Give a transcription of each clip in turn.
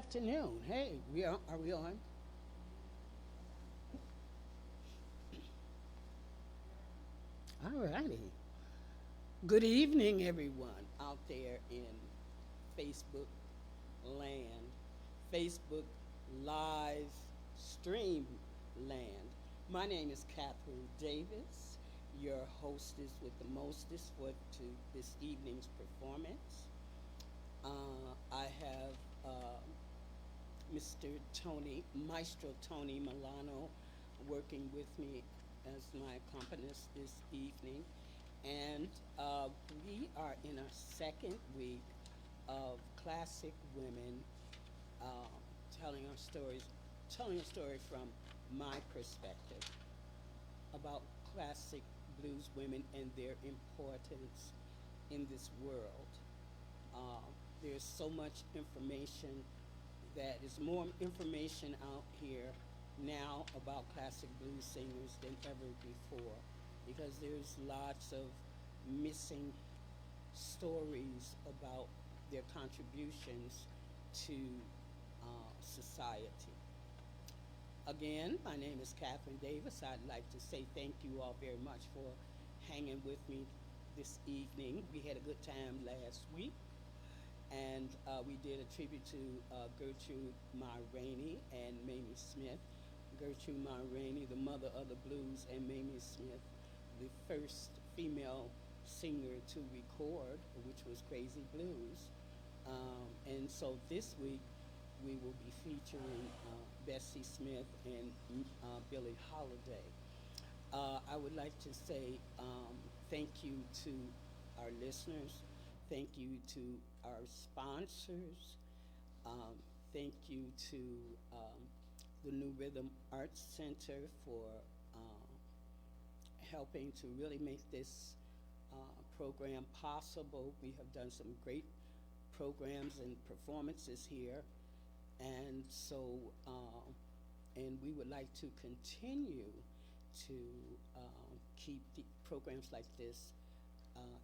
afternoon. Hey, are we on? All righty. Good evening, everyone out there in Facebook land, Facebook live stream land. My name is Katherine Davis, your hostess with the mostest for to this evening's performance. I have Mr. Tony, Maestro Tony Milano, working with me as my accompanist this evening. And we are in our second week of classic women uh, telling our stories, telling a story from my perspective about classic blues women and their importance in this world. Uh, there's so much information that is more information out here now about classic blues singers than ever before because there's lots of missing stories about their contributions to society. Again, my name is Katherine Davis. I'd like to say thank you all very much for hanging with me this evening. We had a good time last week, and we did a tribute to Gertrude Ma Rainey and Mamie Smith. Gertrude Ma Rainey, the mother of the blues, and Mamie Smith, the first female singer to record, which was Crazy Blues. And so this week we will be featuring Bessie Smith and Billie Holiday. I would like to say thank you to our listeners, thank you to our sponsors, um, thank you to um, the New Rhythm Arts Center for helping to really make this program possible. We have done some great programs and performances here, and so and we would like to continue to keep the programs like this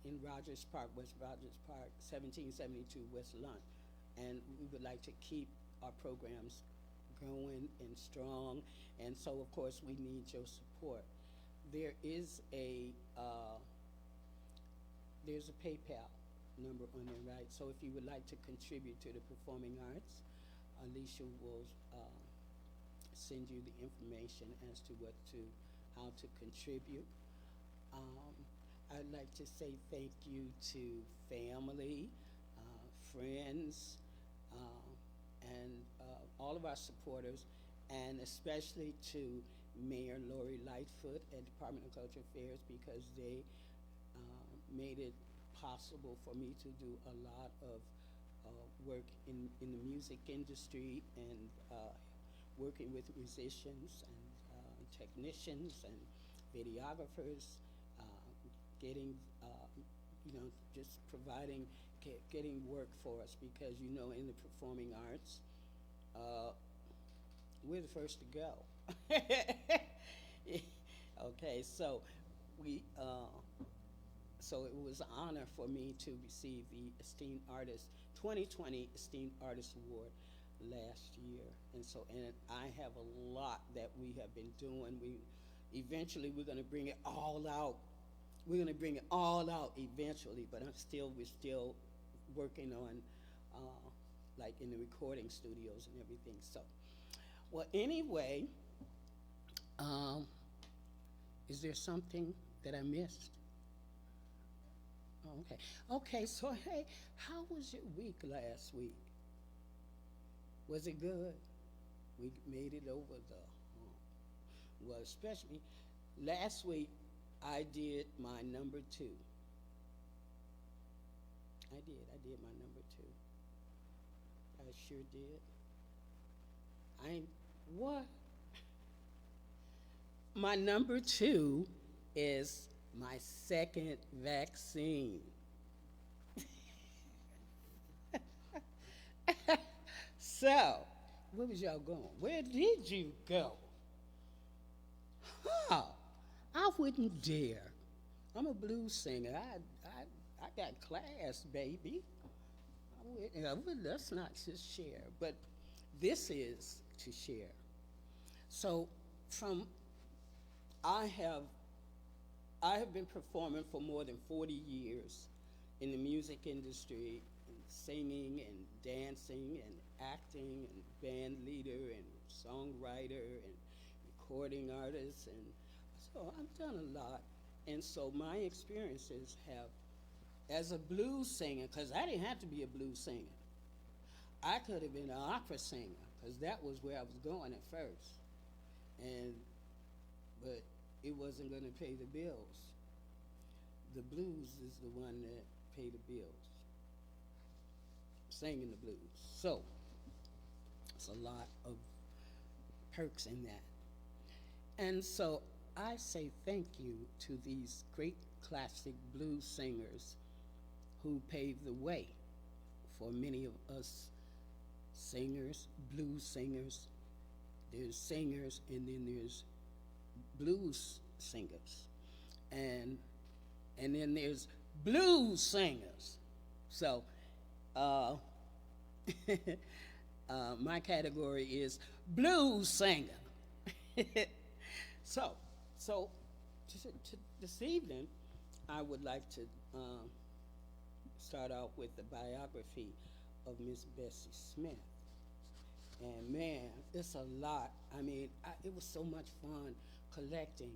in Rogers Park, West Rogers Park, 1772 West Lunt, and we would like to keep our programs going and strong, and so of course we need your support. There is a there's a PayPal number on there, right? So if you would like to contribute to the performing arts, Alicia will send you the information as to what to, how to contribute. Um, I'd like to say thank you to family, friends, and all of our supporters, and especially to Mayor Lori Lightfoot and Department of Cultural Affairs because they made it possible for me to do a lot of work in the music industry and working with musicians and technicians and videographers, getting, just providing, getting work for us because, in the performing arts, we're the first to go. Okay, so we, so it was an honor for me to receive the Esteemed Artist 2020 Esteemed Artist Award last year, and so and I have a lot that we have been doing. We eventually we're going to bring it all out. We're going to bring it all out eventually, but we're still working on like in the recording studios and everything. So, well, anyway, um, is there something that I missed? Oh, okay. Okay, so hey, how was your week last week? Was it good? We made it over the hump. Well, especially last week, I did my number two. I did my number two. I sure did. I what? My number two is my second vaccine. So, where was y'all going? Where did you go? Huh? I wouldn't dare. I'm a blues singer. I got class, baby. Let's not just share. But this is to share. So from I have I have been performing for more than 40 years in the music industry, and singing and dancing and acting and band leader and songwriter and recording artist, and so I've done a lot. And so my experiences have, as a blues singer, because I didn't have to be a blues singer. I could have been an opera singer, because that was where I was going at first. And but it wasn't going to pay the bills. The blues is the one that pay the bills. Singing the blues. So it's a lot of perks in that. And so I say thank you to these great classic blues singers who paved the way for many of us singers, blues singers. There's singers and then there's blues singers. And then there's blues singers. So my category is blues singer. So this evening, I would like to start out with the biography of Miss Bessie Smith. And man, it's a lot. I mean, it was so much fun collecting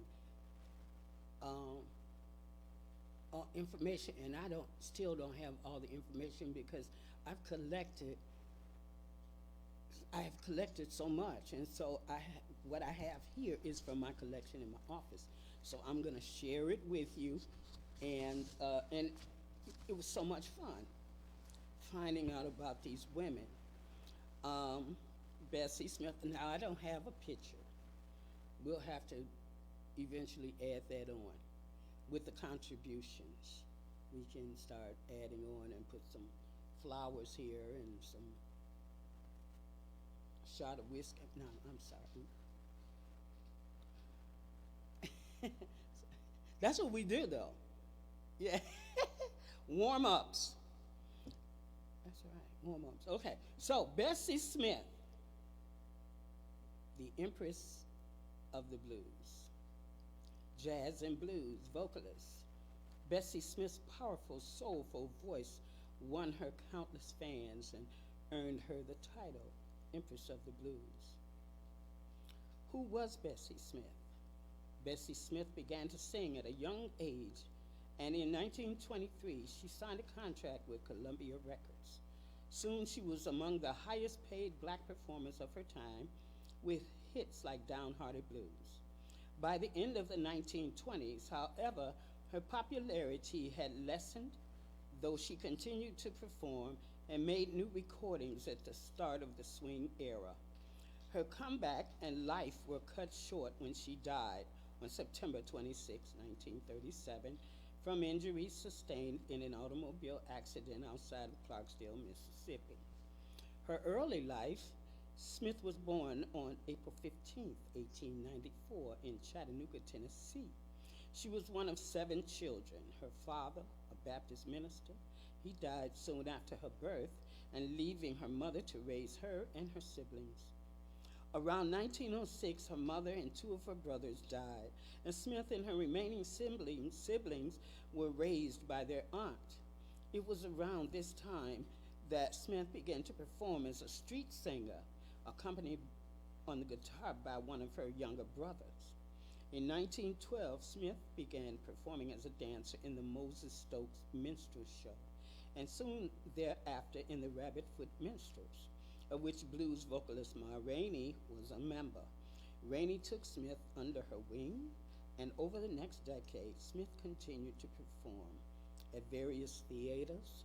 information, and I still don't have all the information because I've collected so much, and so what I have here is from my collection in my office. So I'm gonna share it with you, and it was so much fun finding out about these women. Bessie Smith. Now I don't have a picture. We'll have to eventually add that on with the contributions. We can start adding on and put some flowers here and some shot of whiskey. No, I'm sorry. That's what we do, though. Yeah. Warm-ups. That's right, warm-ups. Okay, so Bessie Smith, the Empress of the blues, jazz and blues vocalist. Bessie Smith's powerful, soulful voice won her countless fans and earned her the title Empress of the Blues. Who was Bessie Smith? Bessie Smith began to sing at a young age, and in 1923, she signed a contract with Columbia Records. Soon she was among the highest paid black performers of her time, with hits like Downhearted Blues. By the end of the 1920s, however, her popularity had lessened, though she continued to perform and made new recordings at the start of the swing era. Her comeback and life were cut short when she died on September 26, 1937, from injuries sustained in an automobile accident outside of Clarksdale, Mississippi. Her early life, Smith was born on April 15, 1894, in Chattanooga, Tennessee. She was one of 7 children. Her father, a Baptist minister, he died soon after her birth, and leaving her mother to raise her and her siblings. Around 1906, her mother and 2 of her brothers died, and Smith and her remaining siblings were raised by their aunt. It was around this time that Smith began to perform as a street singer, accompanied on the guitar by one of her younger brothers. In 1912, Smith began performing as a dancer in the Moses Stokes Minstrel Show, and soon thereafter in the Rabbit Foot Minstrels, of which blues vocalist Ma Rainey was a member. Rainey took Smith under her wing, and over the next decade, Smith continued to perform at various theaters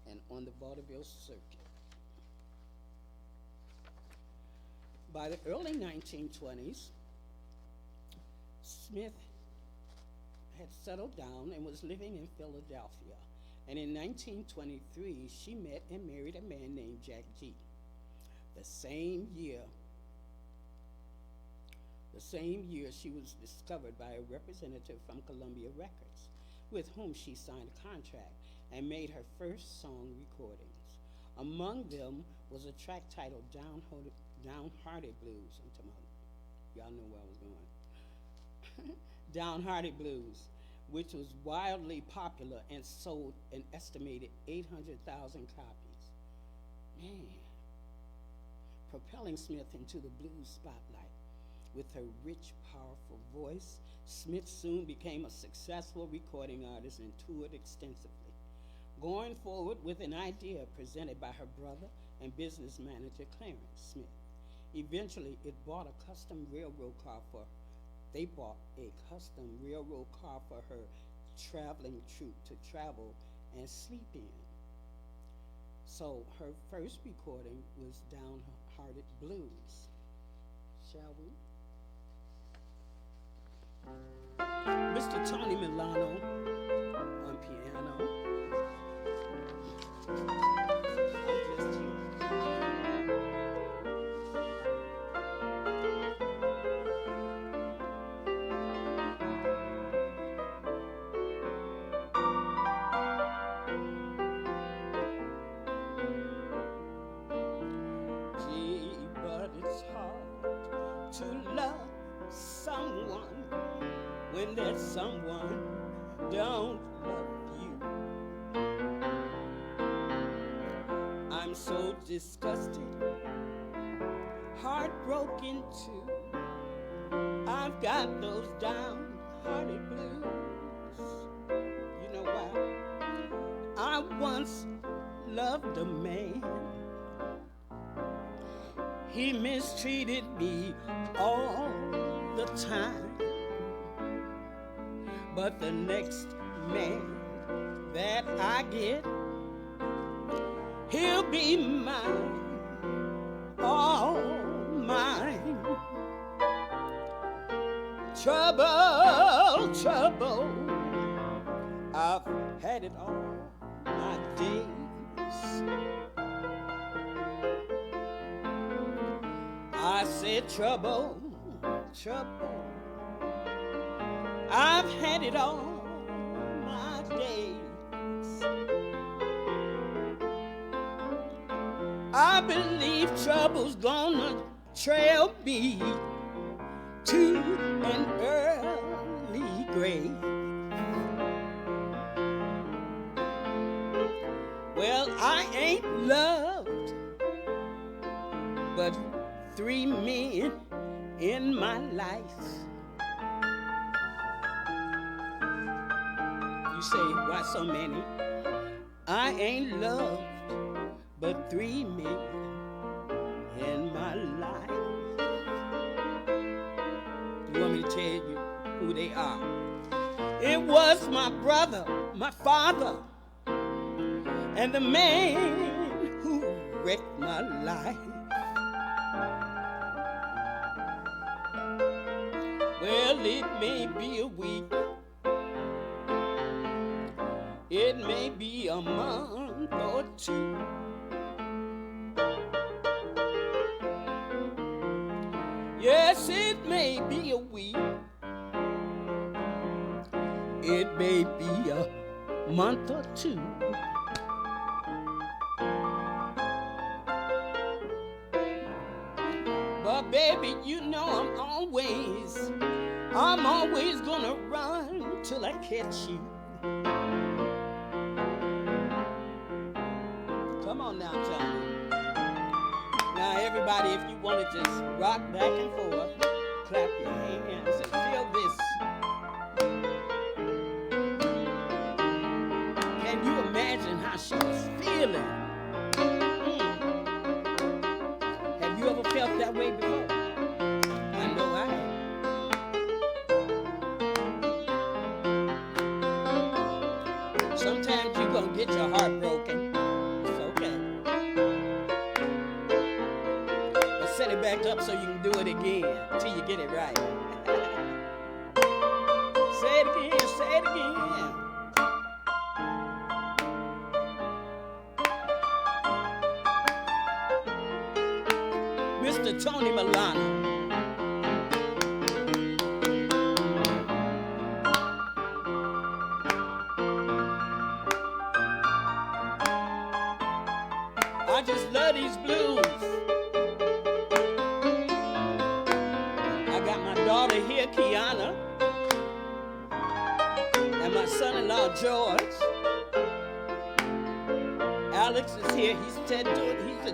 and on the vaudeville circuit. By the early 1920s, Smith had settled down and was living in Philadelphia. And in 1923, she met and married a man named Jack G. The same year, she was discovered by a representative from Columbia Records, with whom she signed a contract and made her first song recordings. Among them was a track titled Downhearted Blues. I'm talking about, y'all know where I was going. Downhearted Blues, which was wildly popular and sold an estimated 800,000 copies. Man, propelling Smith into the blues spotlight. With her rich, powerful voice, Smith soon became a successful recording artist and toured extensively, going forward with an idea presented by her brother and business manager Clarence Smith. Eventually, they bought a custom railroad car for her traveling troupe to travel and sleep in. So her first recording was Downhearted Blues. Shall we? Mr. Tony Milano on piano. I'm just here. Gee, but it's hard to love someone when that someone don't love you. I'm so disgusted, heartbroken too. I've got those downhearted blues. You know why? I once loved a man. He mistreated me all the time. But the next man that I get, he'll be mine, all mine. Trouble, trouble, I've had it all my days. I said trouble, trouble, I've had it all my days. I believe trouble's gonna trail me to an early grave. Well, I ain't loved but 3 men in my life. You say, why so many? I ain't loved but 3 men in my life. You want me to tell you who they are? It was my brother, my father, and the man who wrecked my life. Well, it may be a week, it may be a month or 2. Yes, it may be a week, it may be a month or 2. But baby, you know I'm always gonna run till I catch you. Come on now, Johnny. Now everybody, if you want to just rock back and forth, clap your hands and feel this. Can you imagine how she was feeling? Have you ever felt that way before? I know I have. Sometimes you're going to get your heart broken. It's okay. But set it back up so you can do it again until you get it right. Say it again, say it again. Mr. Tony Milano. I just love these blues. blues. I got my daughter here, Kiana, and my son-in-law, George. Alex is here. He's the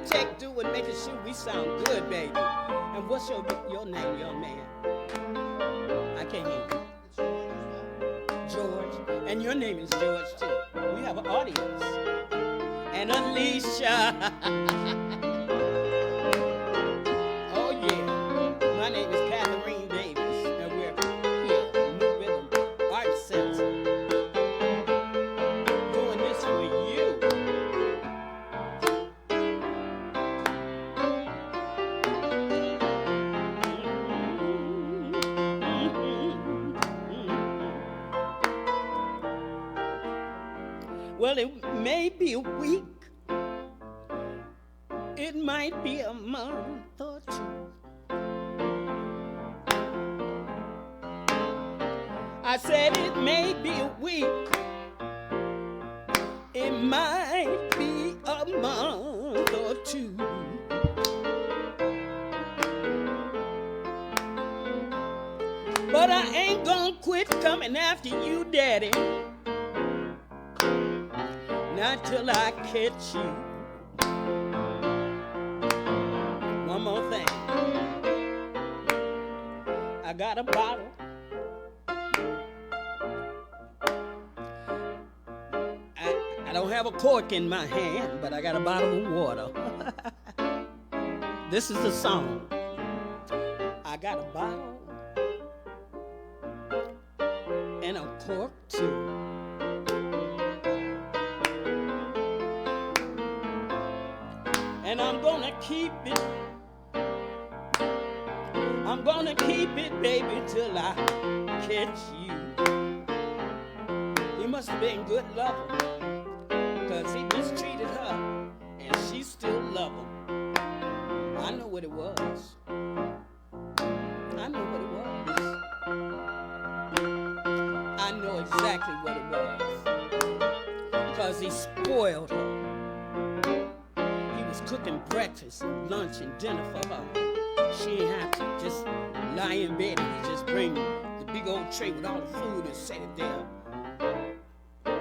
tech dude making sure we sound good, baby. And what's your name, young man? I can't hear you. George. And your name is George, too. We have an audience. And Alicia. Oh, yeah. My name is Katherine Davis, and we're here at New Rhythm Art Center doing this for you. Well, it may be a week. It might be a month or two. I said it may be a week. It might be a month or two. But I ain't gonna quit coming after you, Daddy. Not till I catch you. One more thing. I got a bottle. I don't have a cork in my hand, but I got a bottle of water. This is the song. I got a bottle and a cork too. And I'm gonna keep it. I'm gonna keep it, baby, till I catch you. He must have been good lover, cause he mistreated her, and she still love him. I know what it was. I know what it was. I know exactly what it was, cause he spoiled her. Cooking breakfast, lunch, and dinner for her. She ain't have to just lie in bed and he just bring the big old tray with all the food and set it there.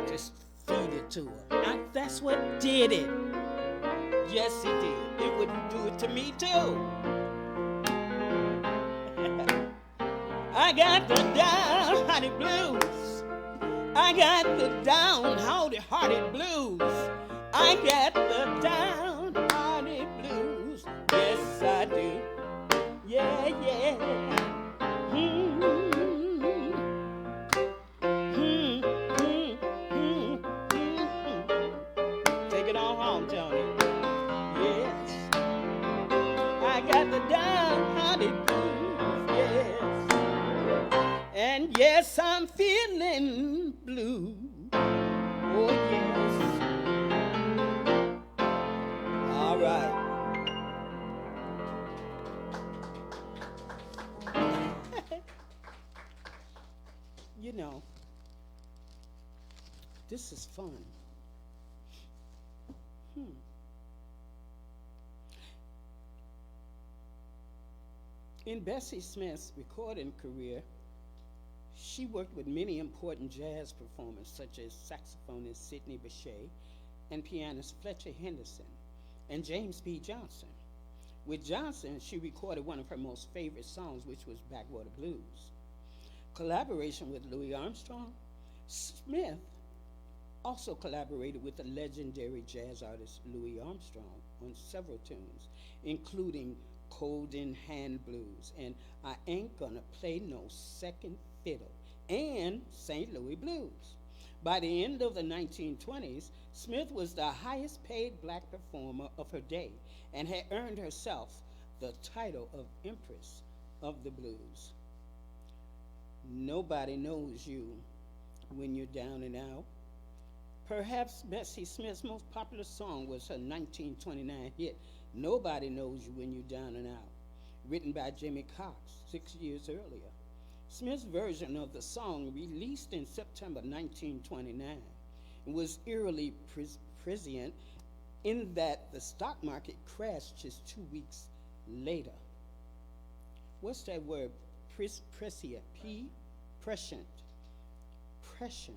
Just feed it to her. That's what did it. Yes, he did. It wouldn't do it to me, too. I got the down-hearted blues. I got the down-hearted blues. I got the down-hearted blues. Yes, I do. Yeah, yeah. Take it on home, Tony. Yes. I got the down-hearted blues. Yes. And yes, I'm feeling blue. Oh, yes. All right. You know, this is fun. In Bessie Smith's recording career, she worked with many important jazz performers such as saxophonist Sidney Bechet and pianist Fletcher Henderson and James P. Johnson. With Johnson, she recorded one of her most favorite songs, which was Backwater Blues. Collaboration with Louis Armstrong, Smith also collaborated with the legendary jazz artist Louis Armstrong on several tunes, including Cold in Hand Blues and I Ain't Gonna Play No Second Fiddle and St. Louis Blues. By the end of the 1920s, Smith was the highest paid black performer of her day and had earned herself the title of Empress of the Blues. Nobody knows you when you're down and out. Perhaps Bessie Smith's most popular song was her 1929 hit, Nobody Knows You When You're Down and Out, written by Jimmy Cox 6 years earlier. Smith's version of the song, released in September 1929, was eerily prescient in that the stock market crashed just 2 weeks later. What's that word? Prescient. Prescient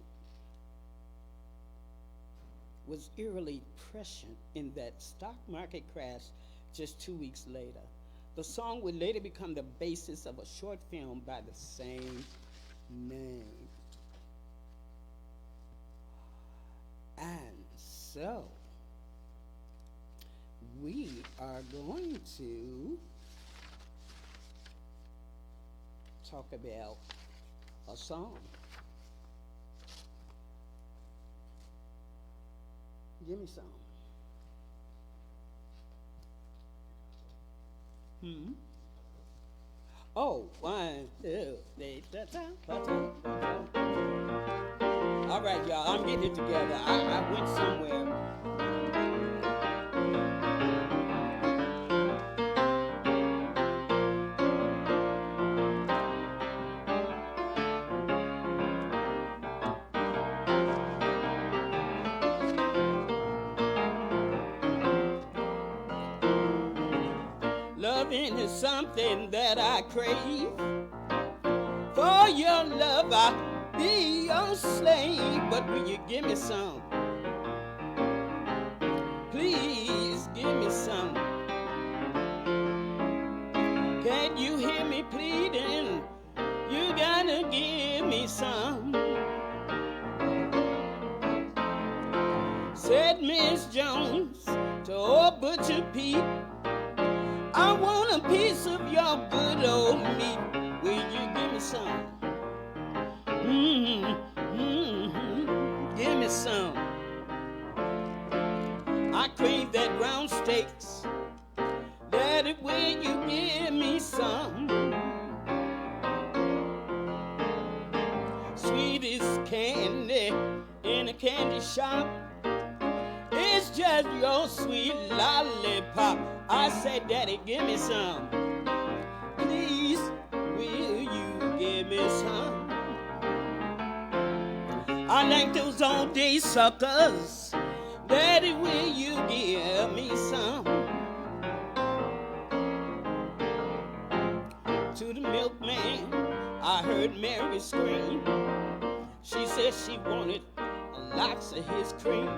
was eerily prescient in that stock market crash just 2 weeks later. The song would later become the basis of a short film by the same name. And so, we are going to talk about a song. Give me some. Oh, 1, 2, 3, all right, y'all, I'm getting it together. I went somewhere. Loving is something that I crave. For your love, I'll be your slave. But will you give me some? Please give me some. Can't you hear me pleading? You gotta give me some. Said Miss Jones to old Butcher Pete, I want a piece of your good old meat. Will you give me some? Give me some. I crave that round steaks. Daddy, will you give me some? Sweetest candy in a candy shop, it's just your sweet lollipop. I said, Daddy, give me some. Please, will you give me some? I like those all-day suckers. Daddy, will you give me some? To the milkman, I heard Mary scream. She said she wanted lots of his cream.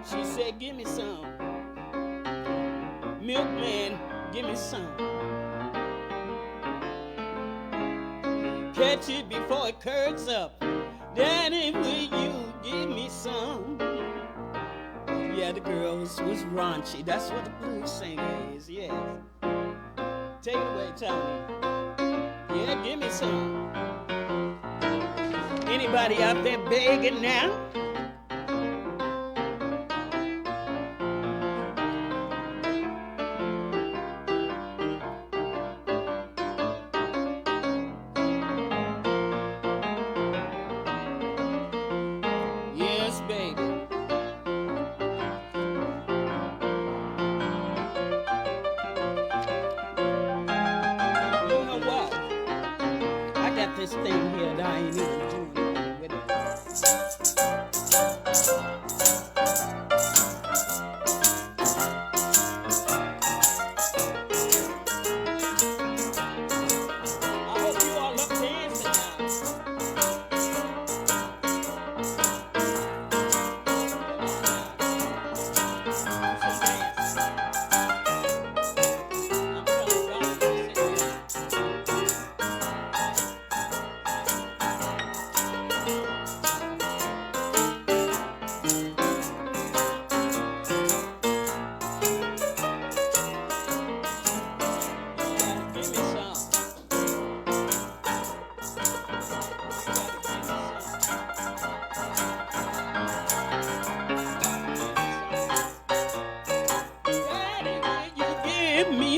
She said, give me some. Milkman, give me some. Catch it before it curds up. Daddy, will you give me some? Yeah, the girls was raunchy. That's what the blues singer is, yes. Take it away, Tony. Yeah, give me some. Anybody out there begging now? This thing here that I ain't even doing anything with it. I hope you all up dancing now.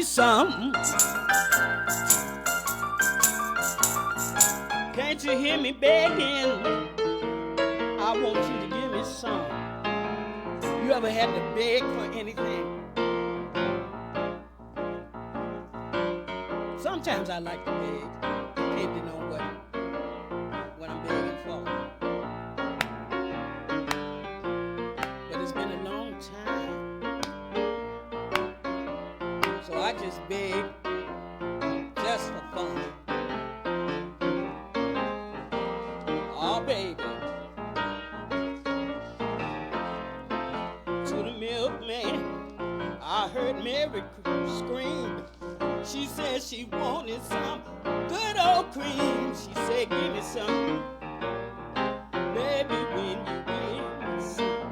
Some. Can't you hear me begging? I want you to give me some. You ever had to beg for anything? Sometimes I like to beg, depending on what I'm begging for. But it's been a long time So I just beg, just for fun. Oh, baby. To the milkman, I heard Mary scream. She said she wanted some good old cream. She said, give me some, baby, when you give me some.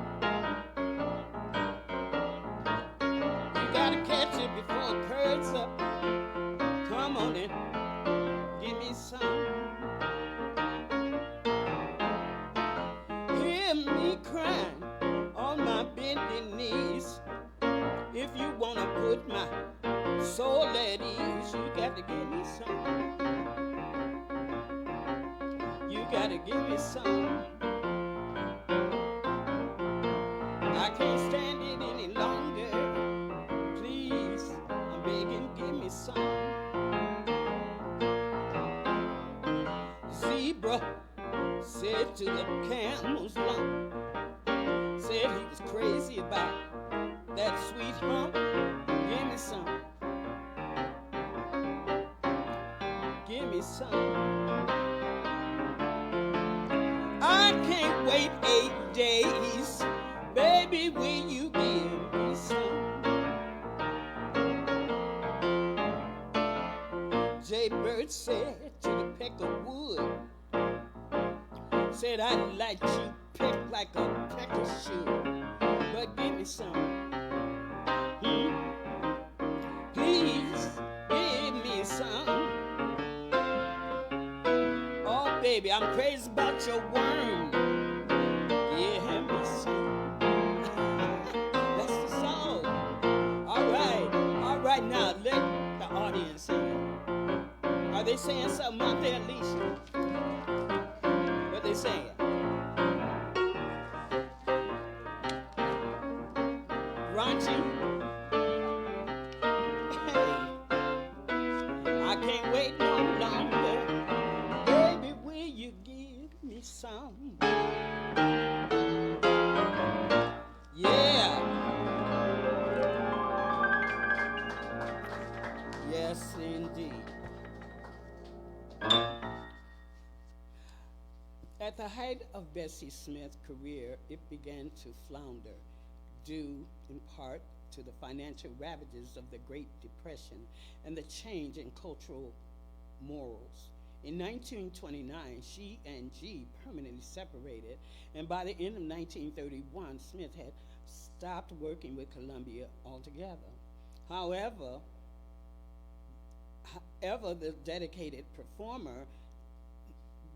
You gotta catch it before it curds up. Come on in, give me some. Hear me crying on my bending knees. If you wanna put my soul at ease, you got to give me some. You got to give me some. I can't stand it any longer. Please, I'm begging, give me some. Zebra said to the camel's lump, said he was crazy about that sweet hump. Give me some. Give me some. I can't wait 8 days. Baby, will you give me some? Jaybird said to the peck of wood, said I'd like you pecked like a pecker should. But give me some. Please give me some. Oh, baby, I'm crazy about your worm. Give me some. That's the song. All right, now let the audience hear. Are they saying something out there, Alicia? What they saying? Raunchy? Hey, I can't wait no longer. Baby, will you give me some? Yeah. Yes, indeed. At the height of Bessie Smith's career, it began to flounder, due in part to the financial ravages of the Great Depression and the change in cultural morals. In 1929, she and G permanently separated, and by the end of 1931, Smith had stopped working with Columbia altogether. However, the dedicated performer,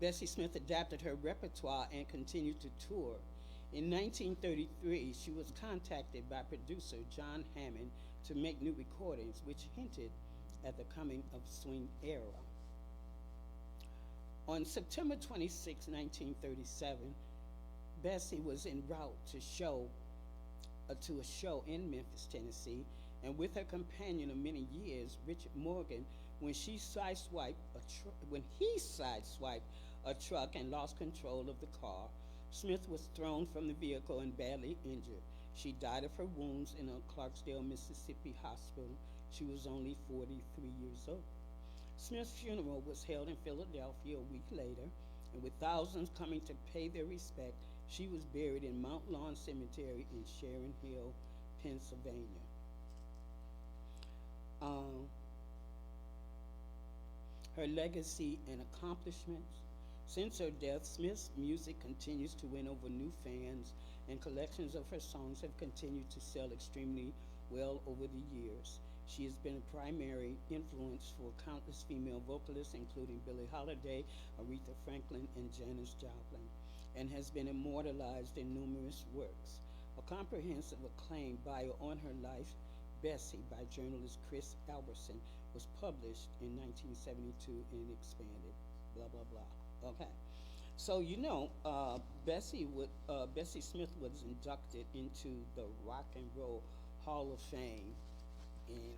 Bessie Smith adapted her repertoire and continued to tour. In 1933, she was contacted by producer John Hammond to make new recordings, which hinted at the coming of swing era. On September 26, 1937, Bessie was en route to a show in Memphis, Tennessee, and with her companion of many years, Richard Morgan, when he sideswiped a truck and lost control of the car, Smith was thrown from the vehicle and badly injured. She died of her wounds in a Clarksdale, Mississippi hospital. She was only 43 years old. Smith's funeral was held in Philadelphia a week later, and with thousands coming to pay their respect, she was buried in Mount Lawn Cemetery in Sharon Hill, Pennsylvania. Her legacy and accomplishments. Since her death, Smith's music continues to win over new fans, and collections of her songs have continued to sell extremely well over the years. She has been a primary influence for countless female vocalists, including Billie Holiday, Aretha Franklin, and Janis Joplin, and has been immortalized in numerous works. A comprehensive acclaimed bio on her life, Bessie, by journalist Chris Albertson, was published in 1972 and expanded, blah, blah, blah. Okay. So, Bessie Smith was inducted into the Rock and Roll Hall of Fame in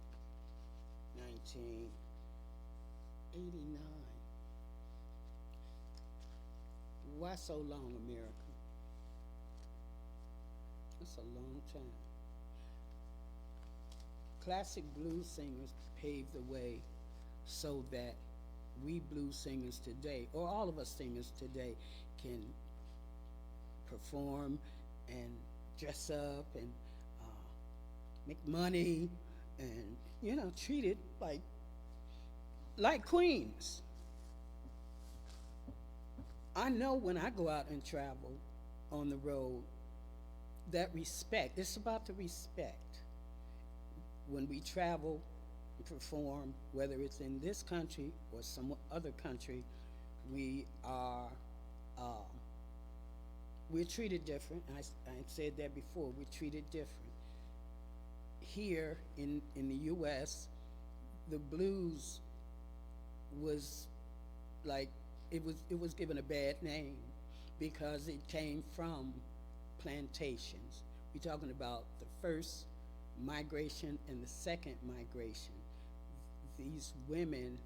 1989. Why so long, America? That's a long time. classic blues singers paved the way so that we blues singers today, or all of us singers today, can perform and dress up and make money and, you know, treat it like queens. I know when I go out and travel on the road, that respect, it's about the respect. When we travel and perform, whether it's in this country or some other country, we are, we're treated different. I said that before, we're treated different. Here in the US, the blues was like, it was given a bad name because it came from plantations. We're talking about the first migration and the second migration. These women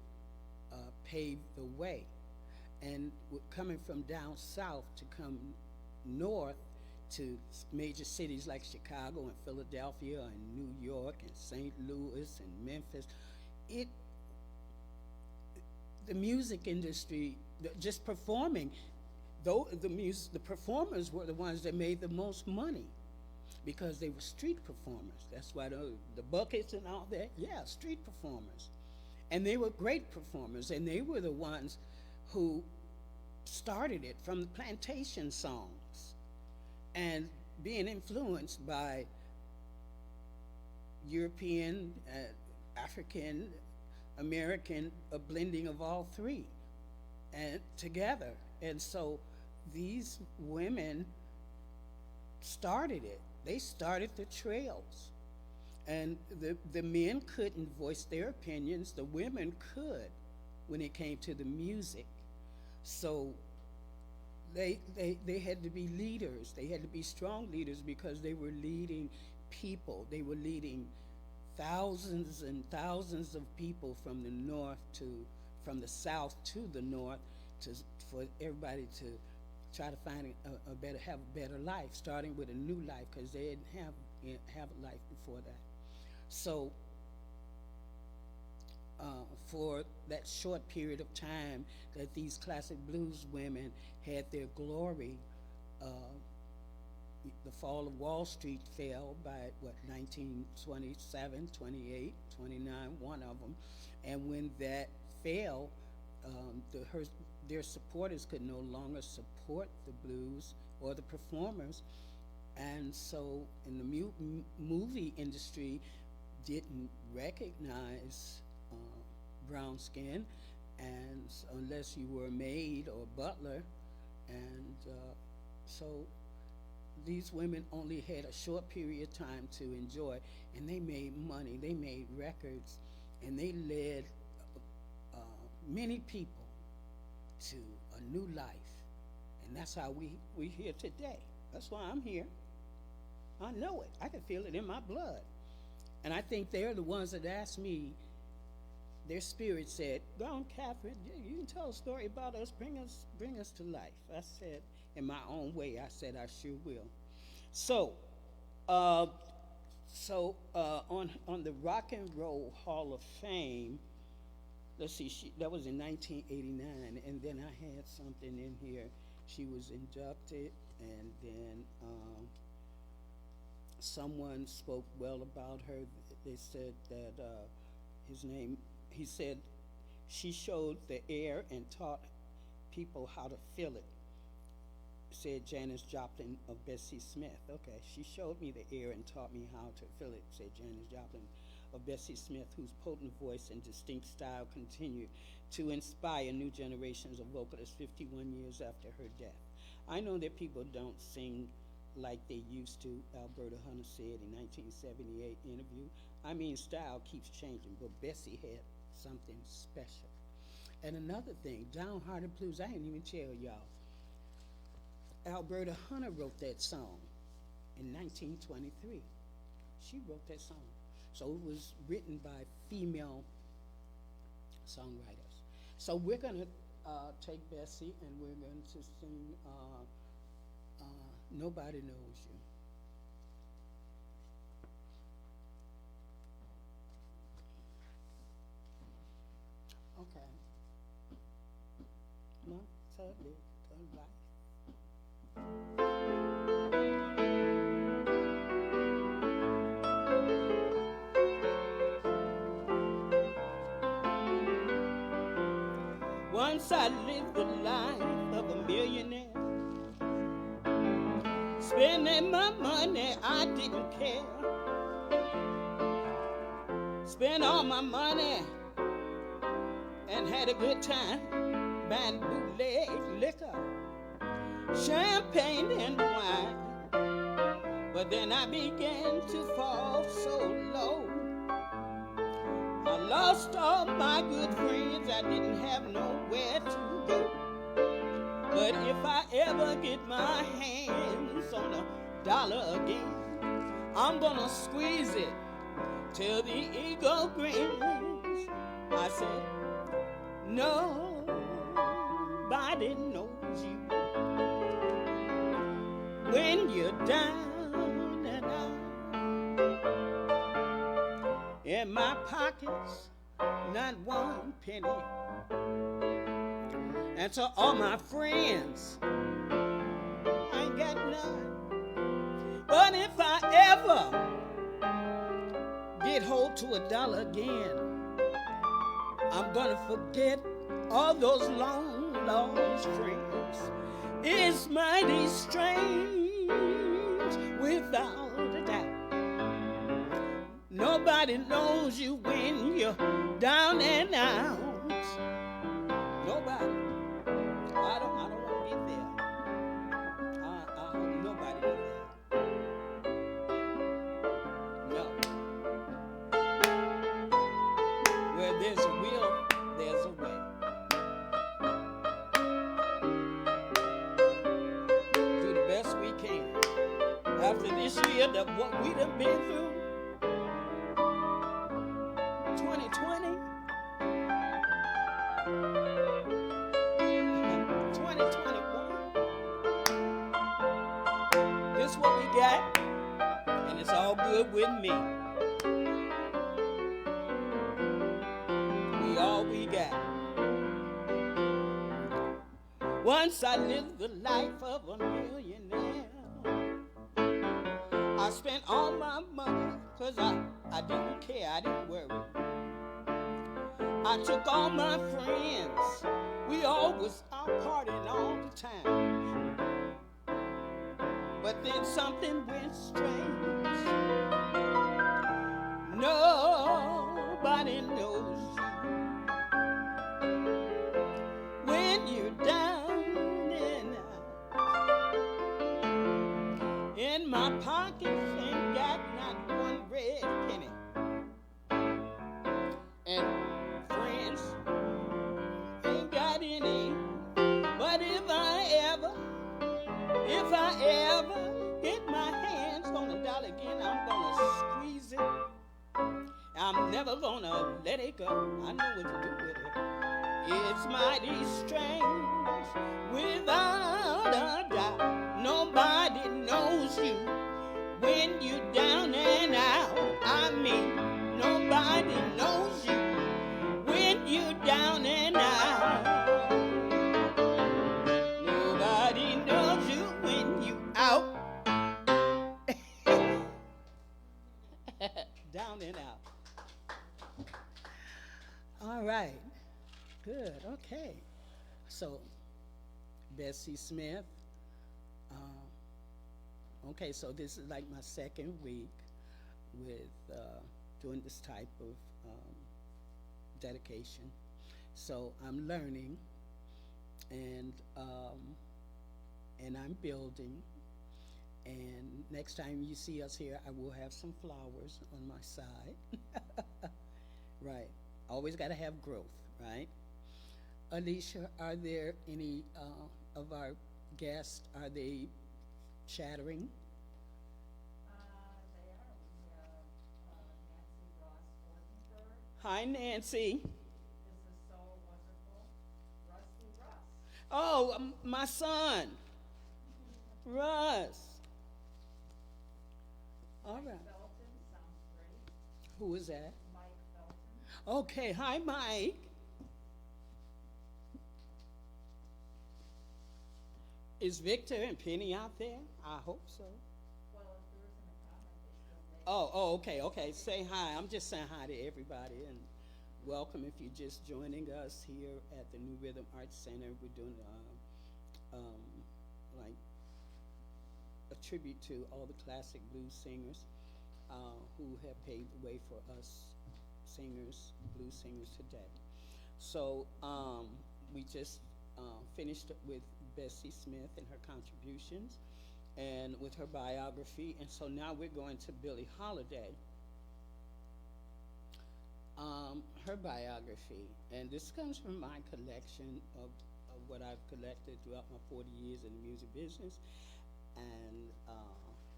paved the way. And coming from down south to come north to major cities like Chicago and Philadelphia and New York and St. Louis and Memphis, the music industry, just performing, though the performers were the ones that made the most money because they were street performers. That's why the buckets and all that, yeah, street performers. And they were great performers, and they were the ones who started it from the plantation songs and being influenced by European, African, American, a blending of all three and together. And so these women started it. They started the trails. And the men couldn't voice their opinions. The women could when it came to the music. So they had to be leaders. They had to be strong leaders because they were leading people. They were leading thousands and thousands of people from the south to the north, for everybody to try to find have a better life, starting with a new life because they didn't have a life before that. So for that short period of time that these classic blues women had their glory, the fall of Wall Street fell by, 1927, 28, 29, one of them. And when that fell, their supporters could no longer support the blues or the performers. And so in the movie industry didn't recognize brown skin, and unless you were a maid or a butler. And so these women only had a short period of time to enjoy, and they made money, they made records, and they led many people to a new life. And that's how we're here today. That's why I'm here. I know it. I can feel it in my blood. And I think they're the ones that asked me, their spirit said, go on, Katherine, you can tell a story about us, bring us to life. I said, in my own way, I said, I sure will. So, on the Rock and Roll Hall of Fame, let's see, that was in 1989, and then I had something in here. She was inducted, and then someone spoke well about her. They said that he said she showed the air and taught people how to feel it, said Janis Joplin of Bessie Smith. Okay, she showed me the air and taught me how to feel it, said Janis Joplin of Bessie Smith, whose potent voice and distinct style continue to inspire new generations of vocalists 51 years after her death. I know that people don't sing like they used to, Alberta Hunter said in 1978 interview. I mean, style keeps changing, but Bessie had something special. And another thing, Downhearted Blues, I didn't even tell y'all. Alberta Hunter wrote that song in 1923. She wrote that song. So it was written by female songwriters. So we're gonna take Bessie and we're going to sing Nobody Knows You. little life. Once I lived the life of a millionaire, spending my money, I didn't care. Spent all my money and had a good time buying bootleg liquor, champagne and wine. But then I began to fall so low. I lost all my good friends, I didn't have nowhere to go. But if I ever get my hands on $1 again, I'm gonna squeeze it till the eagle grins. I said, nobody knows you when you're down and out. In my pockets, not one penny. And to all my friends, I ain't got none. But if I ever get hold to $1 again, I'm gonna forget all those long lost friends. It's mighty strange, without a doubt. Nobody knows you when you're down and out. Nobody. I don't want to be there. I hope nobody is there. No. Where there's a will, there's a way. Do the best we can. After this year, what we done been through, 2020, 2021, this is what we got, and it's all good with me. We all we got. Once I lived the life of a millionaire. I spent all my money because I didn't care, I didn't worry. I took all my friends, we all was out partying all the time. But then something went strange. Nobody knows you when you're down and out. In my pockets ain't got not one red penny. And friends ain't got any. But if I ever get my hands on $1 again, I'm gonna squeeze it. I'm never gonna let it go. I know what to do with it. It's mighty strange, without a doubt. Nobody knows you when you're down and out. I mean, nobody knows you when you're down and out. Nobody knows you when you out. Down and out. All right. Good. Okay. So, Bessie Smith. Okay, so this is like my second week with doing this type of dedication. So I'm learning, and I'm building. And next time you see us here, I will have some flowers on my side. Right. Always got to have growth, right? Alicia, are there any of our guests, are they chattering? They are. We have Nancy Ross Ortenberg. Hi, Nancy. This is so wonderful. Rusty Russ. Oh, my son, Russ. All right. Felton sounds great. Who is that? Mike Felton. Okay, hi, Mike. Is Victor and Penny out there? I hope so. Well, if there isn't a comment, they still may. Okay. Say hi. I'm just saying hi to everybody and welcome if you're just joining us here at the New Rhythm Arts Center. We're doing like a tribute to all the classic blues singers who have paved the way for us singers, blues singers today. So we just finished with Bessie Smith and her contributions and with her biography. And so now we're going to Billie Holiday, her biography. And this comes from my collection of what I've collected throughout my 40 years in the music business and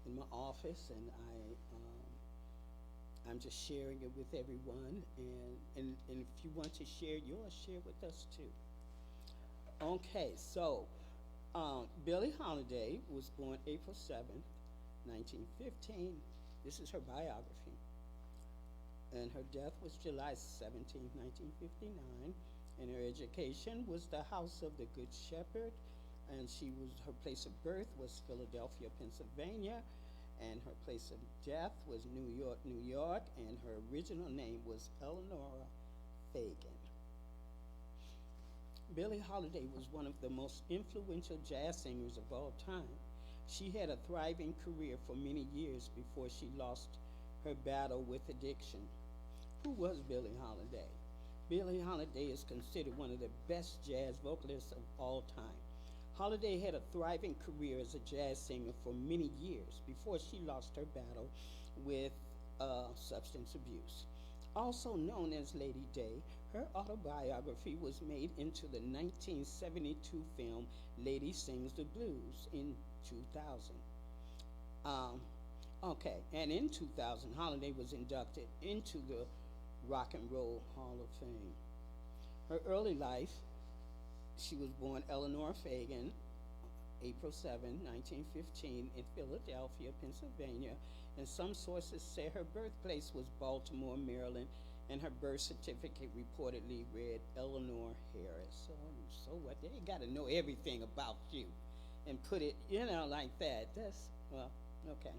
in my office. And I'm just sharing it with everyone. And if you want to share yours, share with us too. Okay, so Billie Holiday was born April 7th, 1915. This is her biography. And her death was July 17th, 1959. And her education was the House of the Good Shepherd. And her place of birth was Philadelphia, Pennsylvania. And her place of death was New York, New York. And her original name was Eleanor Fagan. Billie Holiday was one of the most influential jazz singers of all time. She had a thriving career for many years before she lost her battle with addiction. Who was Billie Holiday? Billie Holiday is considered one of the best jazz vocalists of all time. Holiday had a thriving career as a jazz singer for many years before she lost her battle with substance abuse. Also known as Lady Day, her autobiography was made into the 1972 film Lady Sings the Blues in 2000. And in 2000, Holiday was inducted into the Rock and Roll Hall of Fame. Her early life, she was born Eleanor Fagan, April 7, 1915, in Philadelphia, Pennsylvania, and some sources say her birthplace was Baltimore, Maryland, and her birth certificate reportedly read Eleanor Harris. So what? They got to know everything about you and put it, like that. Okay.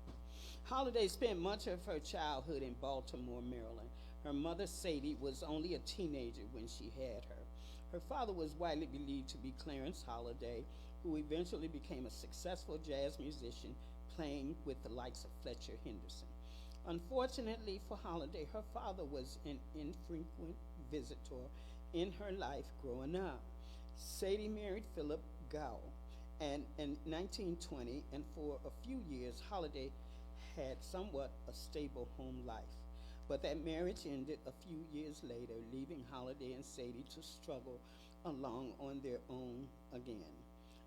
Holiday spent much of her childhood in Baltimore, Maryland. Her mother, Sadie, was only a teenager when she had her. Her father was widely believed to be Clarence Holiday, who eventually became a successful jazz musician playing with the likes of Fletcher Henderson. Unfortunately for Holiday, her father was an infrequent visitor in her life growing up. Sadie married Philip Gow and in 1920, and for a few years, Holiday had somewhat a stable home life. But that marriage ended a few years later, leaving Holiday and Sadie to struggle along on their own again.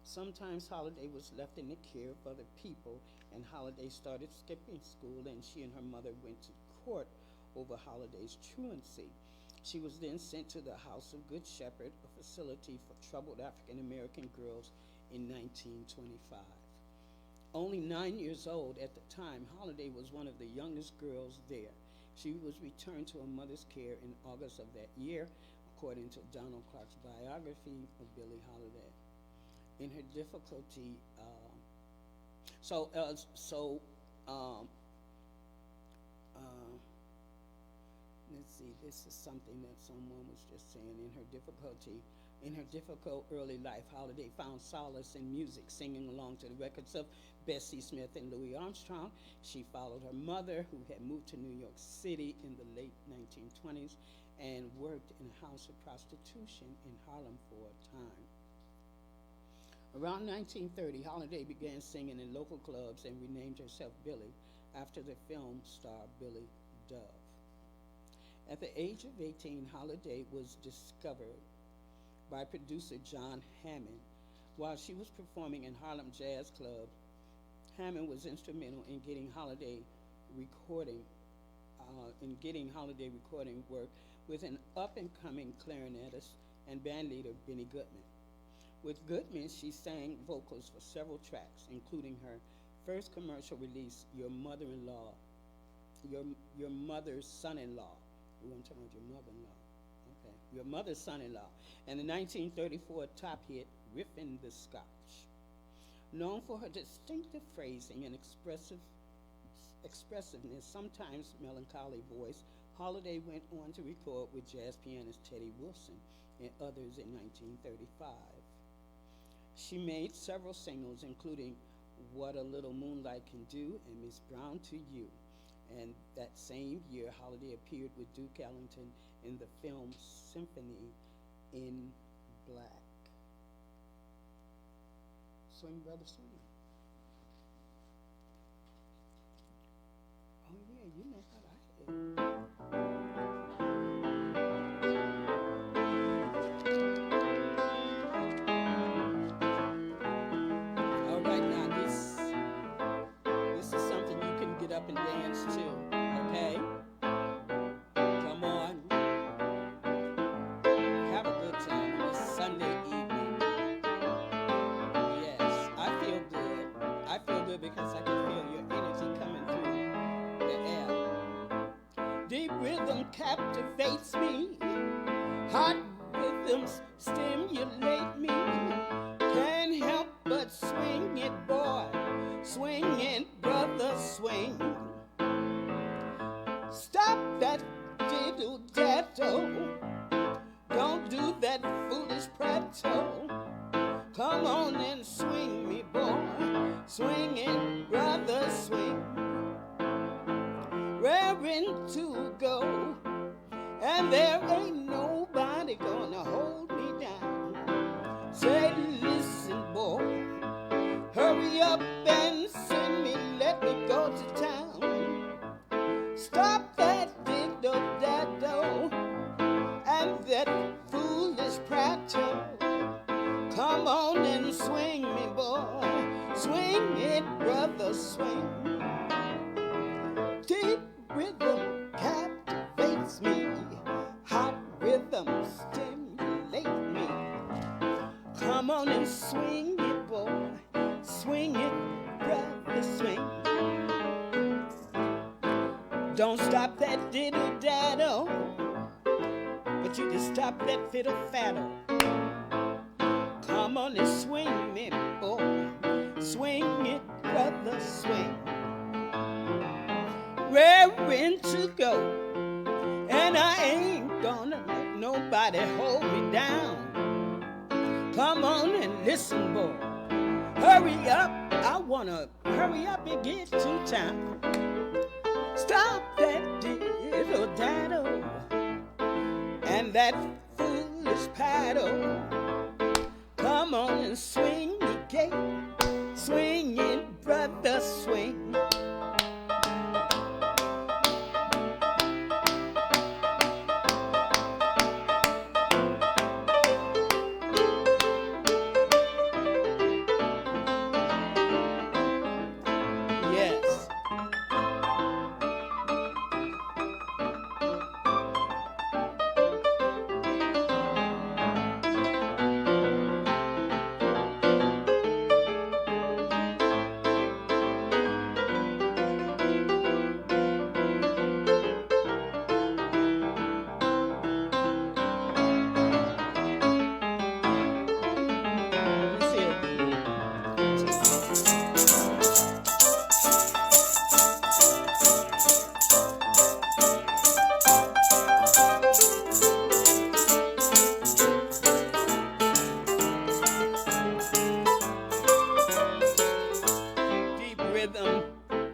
Sometimes Holiday was left in the care of other people, and Holiday started skipping school, and she and her mother went to court over Holiday's truancy. She was then sent to the House of Good Shepherd, a facility for troubled African American girls, in 1925. Only 9 years old at the time, Holiday was one of the youngest girls there. She was returned to her mother's care in August of that year, according to Donald Clark's biography of Billie Holiday. In her difficulty, let's see, this is something that someone was just saying. In her difficult early life, Holiday found solace in music, singing along to the records of Bessie Smith and Louis Armstrong. She followed her mother, who had moved to New York City in the late 1920s and worked in a house of prostitution in Harlem for a time. Around 1930, Holiday began singing in local clubs and renamed herself Billie after the film star Billy Dove. At the age of 18, Holiday was discovered by producer John Hammond. While she was performing in Harlem jazz clubs, Hammond was instrumental in getting Holiday recording work with an up-and-coming clarinetist and bandleader Benny Goodman. With Goodman, she sang vocals for several tracks, including her first commercial release, Your Mother's Son-in-Law. Ooh, I'm talking about your mother-in-law. Okay. Your Mother's Son-in-Law. And the 1934 top hit, Riffin' the Scotch. Known for her distinctive phrasing and expressiveness, sometimes melancholy voice, Holiday went on to record with jazz pianist Teddy Wilson and others in 1935. She made several singles, including What a Little Moonlight Can Do and Miss Brown to You. And that same year, Holiday appeared with Duke Ellington in the film Symphony in Black. Swing, brother, swing. Oh yeah, you know how I am. All right, now this is something you can get up and dance to, okay? Come on. Have a good time on this Sunday evening. Yes, I feel good. I feel good because I can feel your energy coming through the air. Deep rhythm captivates me. Hot rhythms stimulate me. Can't help but swing it, boy. Swing it, brother, swing. Stop that diddle-daddle. Don't do that foolish prattle. Come on and swing me, boy. Swing it, brother, swing. Raring to go. And there ain't nobody gonna hold me down. Say, listen, boy. Hurry up and send me, let me go to town. Stop that diddle-daddle and that foolish prattle. Come on and swing me, boy. Swing it, brother, swing. Deep rhythm captivates me. Hot rhythm stimulate me. Come on and swing it, boy. Swing it, brother, swing. Don't stop that diddle-daddle, but you can stop that fiddle-faddle. Come on and swing me, boy. Swing it, brother, swing. Raring to go, and I ain't gonna let nobody hold me down. Come on and listen, boy. Hurry up, I wanna hurry up and get to town. Stop that diddle-daddle and that foolish paddle. Come on and swing the gate. Swing it, brother, swing. Yes.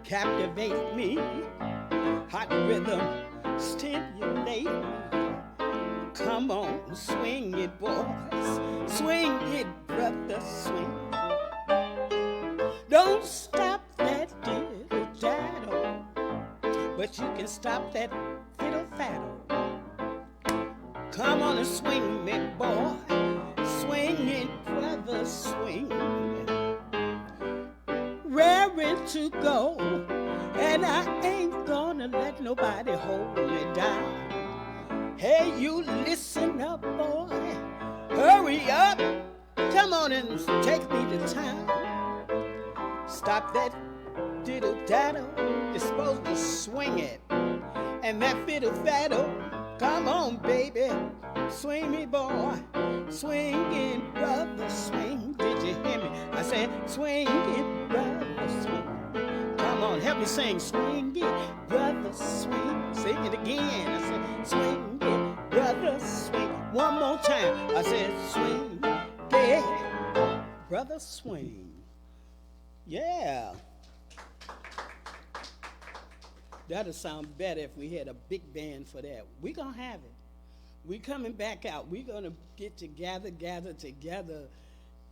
Captivate me, hot rhythm stimulate me. Come on, swing it, boys, swing it, brother, swing. Don't stop that diddle-daddle, but you can stop that fiddle-faddle. Come on and swing me, boy, swing it, brother, swing. Raring to go, and I ain't gonna let nobody hold me down. Hey, you listen up, boy. Hurry up. Come on and take me to town. Stop that diddle-daddle. You're supposed to swing it. And that fiddle-faddle. Come on, baby. Swing me, boy. Swing it, brother, swing. Did you hear me? I said, swing it, brother, swing. Come on, help me sing. Swing it, brother, swing. Sing it again. I said, swing it, brother, swing. One more time. I said, swing it, brother, swing. Yeah. That'll sound better if we had a big band for that. We're going to have it. We're coming back out. We're going to get together, gather together.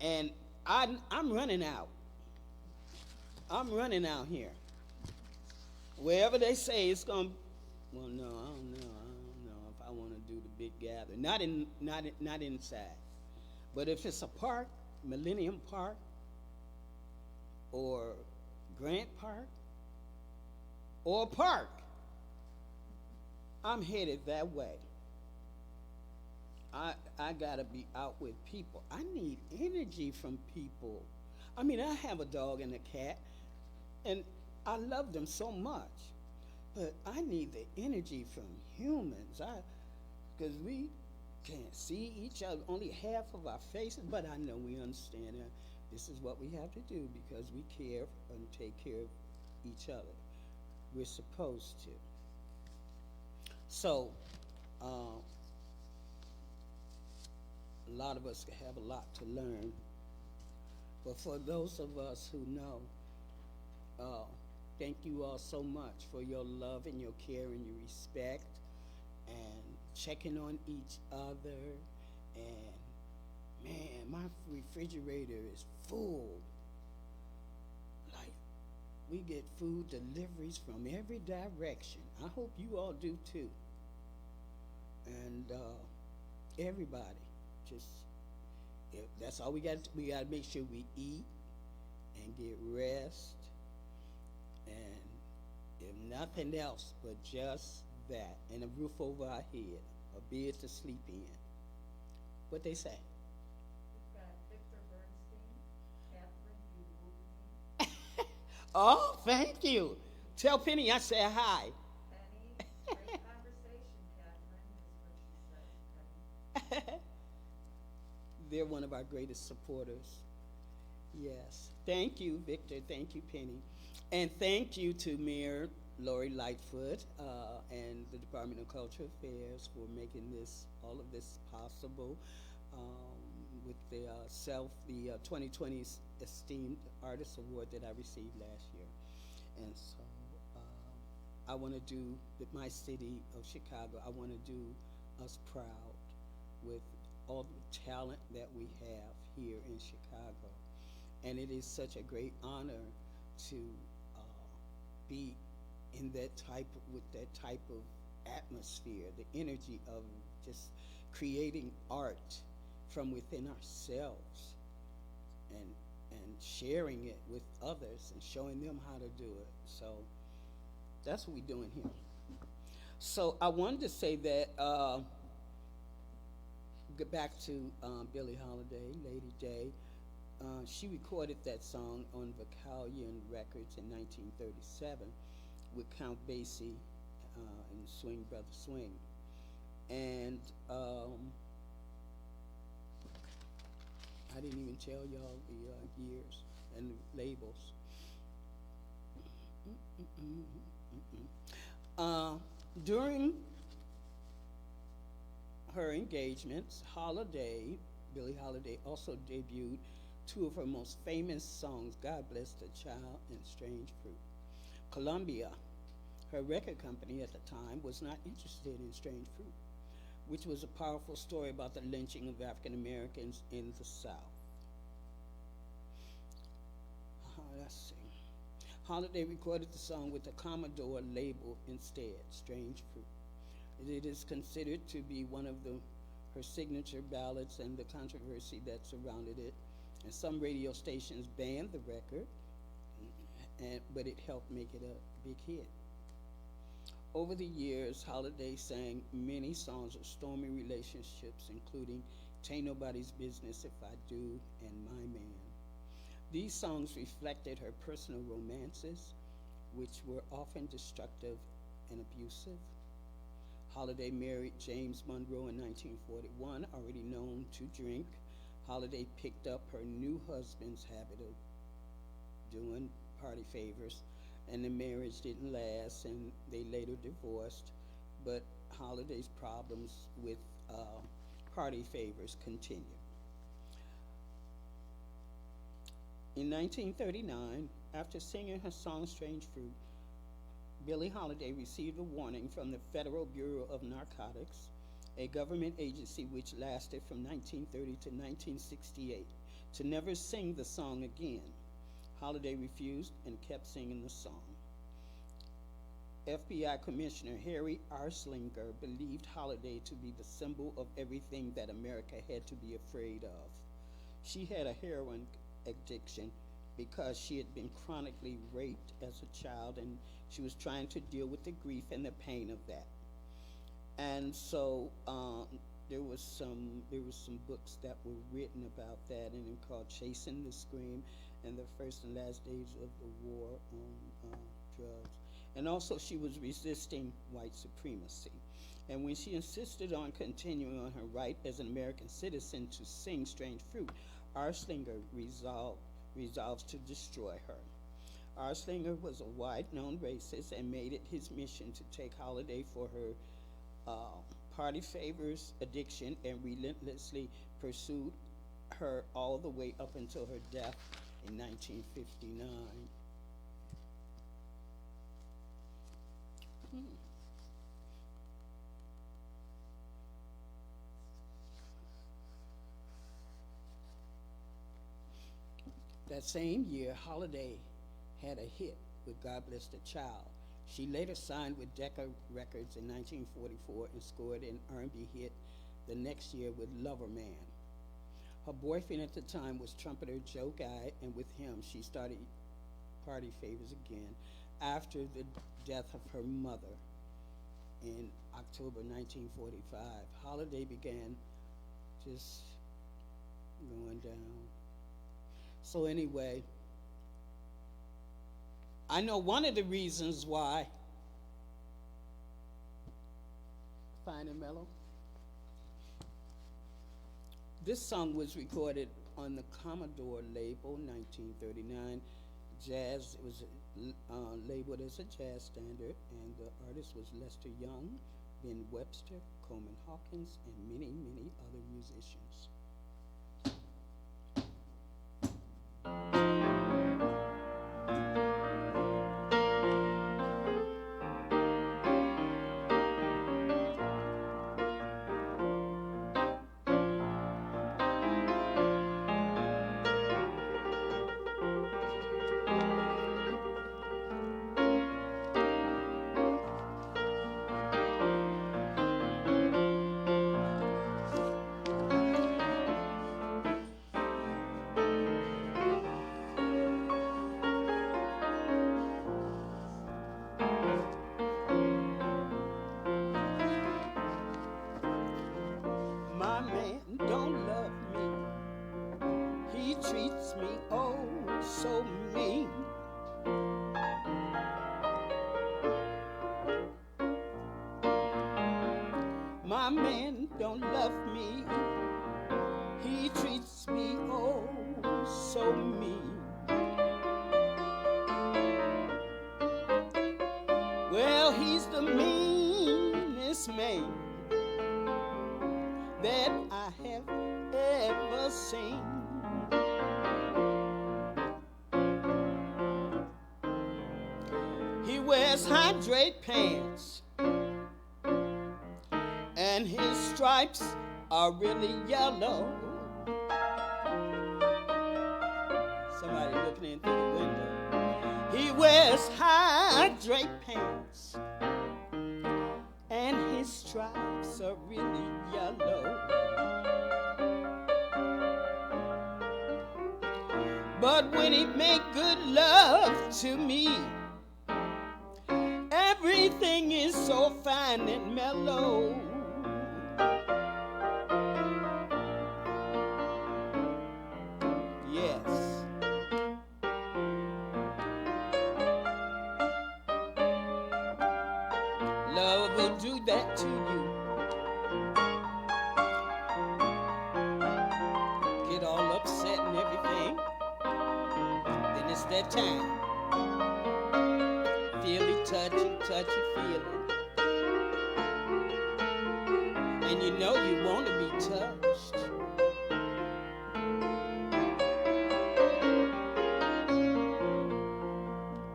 And I'm running out. I'm running out here. Wherever they say it's going to, well, no, I don't know if I want to do the big gather. Not inside. But if it's a park, Millennium Park, or Grant Park, or a park, I'm headed that way. I gotta be out with people. I need energy from people. I mean, I have a dog and a cat, and I love them so much, but I need the energy from humans. Because we can't see each other, only half of our faces, but I know we understand that this is what we have to do because we care and take care of each other. We're supposed to. So, a lot of us have a lot to learn. But for those of us who know, thank you all so much for your love and your care and your respect and checking on each other. And man, my refrigerator is full. Like, we get food deliveries from every direction. I hope you all do too. And everybody, just, that's all we got. We got to make sure we eat and get rest, and if nothing else, but just that, and a roof over our head, a bed to sleep in. What they say? We've got Victor Bernstein, Katherine, you moved me. Oh, thank you. Tell Penny I say hi. Penny, great conversation, Katherine, is what she says, Penny. They're one of our greatest supporters. Yes. Thank you, Victor. Thank you, Penny. And thank you to Mayor Lori Lightfoot and the Department of Cultural Affairs for making all of this possible with the 2020 Esteemed Artist Award that I received last year. And so I want to do, with my city of Chicago, I want to do us proud with all the talent that we have here in Chicago. And it is such a great honor to be in with that type of atmosphere, the energy of just creating art from within ourselves and sharing it with others and showing them how to do it. So that's what we're doing here. So I wanted to say that, get back to Billie Holiday, Lady Day. She recorded that song on Vocalion Records in 1937 with Count Bessie and Swing Brother Swing. And I didn't even tell y'all the years and the labels. During her engagements, Billie Holiday also debuted two of her most famous songs, God Bless the Child and Strange Fruit. Columbia, her record company at the time, was not interested in Strange Fruit, which was a powerful story about the lynching of African Americans in the South. Let's see. Holiday recorded the song with the Commodore label instead, Strange Fruit. It is considered to be one of her signature ballads, and the controversy that surrounded it. And some radio stations banned the record, but it helped make it a big hit. Over the years, Holiday sang many songs of stormy relationships, including Tain't Nobody's Business If I Do and My Man. These songs reflected her personal romances, which were often destructive and abusive. Holiday married James Monroe in 1941, already known to drink. Holiday picked up her new husband's habit of doing party favors, and the marriage didn't last, and they later divorced. But Holiday's problems with party favors continued. In 1939, after singing her song Strange Fruit, Billie Holiday received a warning from the Federal Bureau of Narcotics, a government agency which lasted from 1930 to 1968, to never sing the song again. Holiday refused and kept singing the song. FBI Commissioner Harry Anslinger believed Holiday to be the symbol of everything that America had to be afraid of. She had a heroin addiction because she had been chronically raped as a child, and she was trying to deal with the grief and the pain of that. And so there was some books that were written about that, and they're called Chasing the Scream and the First and Last Days of the War on Drugs. And also she was resisting white supremacy. And when she insisted on continuing on her right as an American citizen to sing Strange Fruit, Anslinger resolves to destroy her. Anslinger was a wide-known racist and made it his mission to take Holiday for her party favors addiction, and relentlessly pursued her all the way up until her death in 1959. That same year, Holiday had a hit with God Bless the Child. She later signed with Decca Records in 1944 and scored an R&B hit the next year with Lover Man. Her boyfriend at the time was trumpeter Joe Guy, and with him she started party favors again after the death of her mother in October 1945. Holiday began just going down. So anyway, I know one of the reasons why. Fine and Mellow. This song was recorded on the Commodore label, 1939. Jazz, it was labeled as a jazz standard, and the artist was Lester Young, Ben Webster, Coleman Hawkins, and many, many other musicians. My man don't love me, he treats me oh so mean. Well, he's the meanest man that I have ever seen. He wears hydrate pants, and his stripes are really yellow. Somebody looking in through the window. He wears hydrate pants, and his stripes are really yellow. But when he make good love to me, everything is so fine and mellow. Yes. Love will do that to you. Get It's that time. Feel it, touch it, feel it. And you know you want to be touched.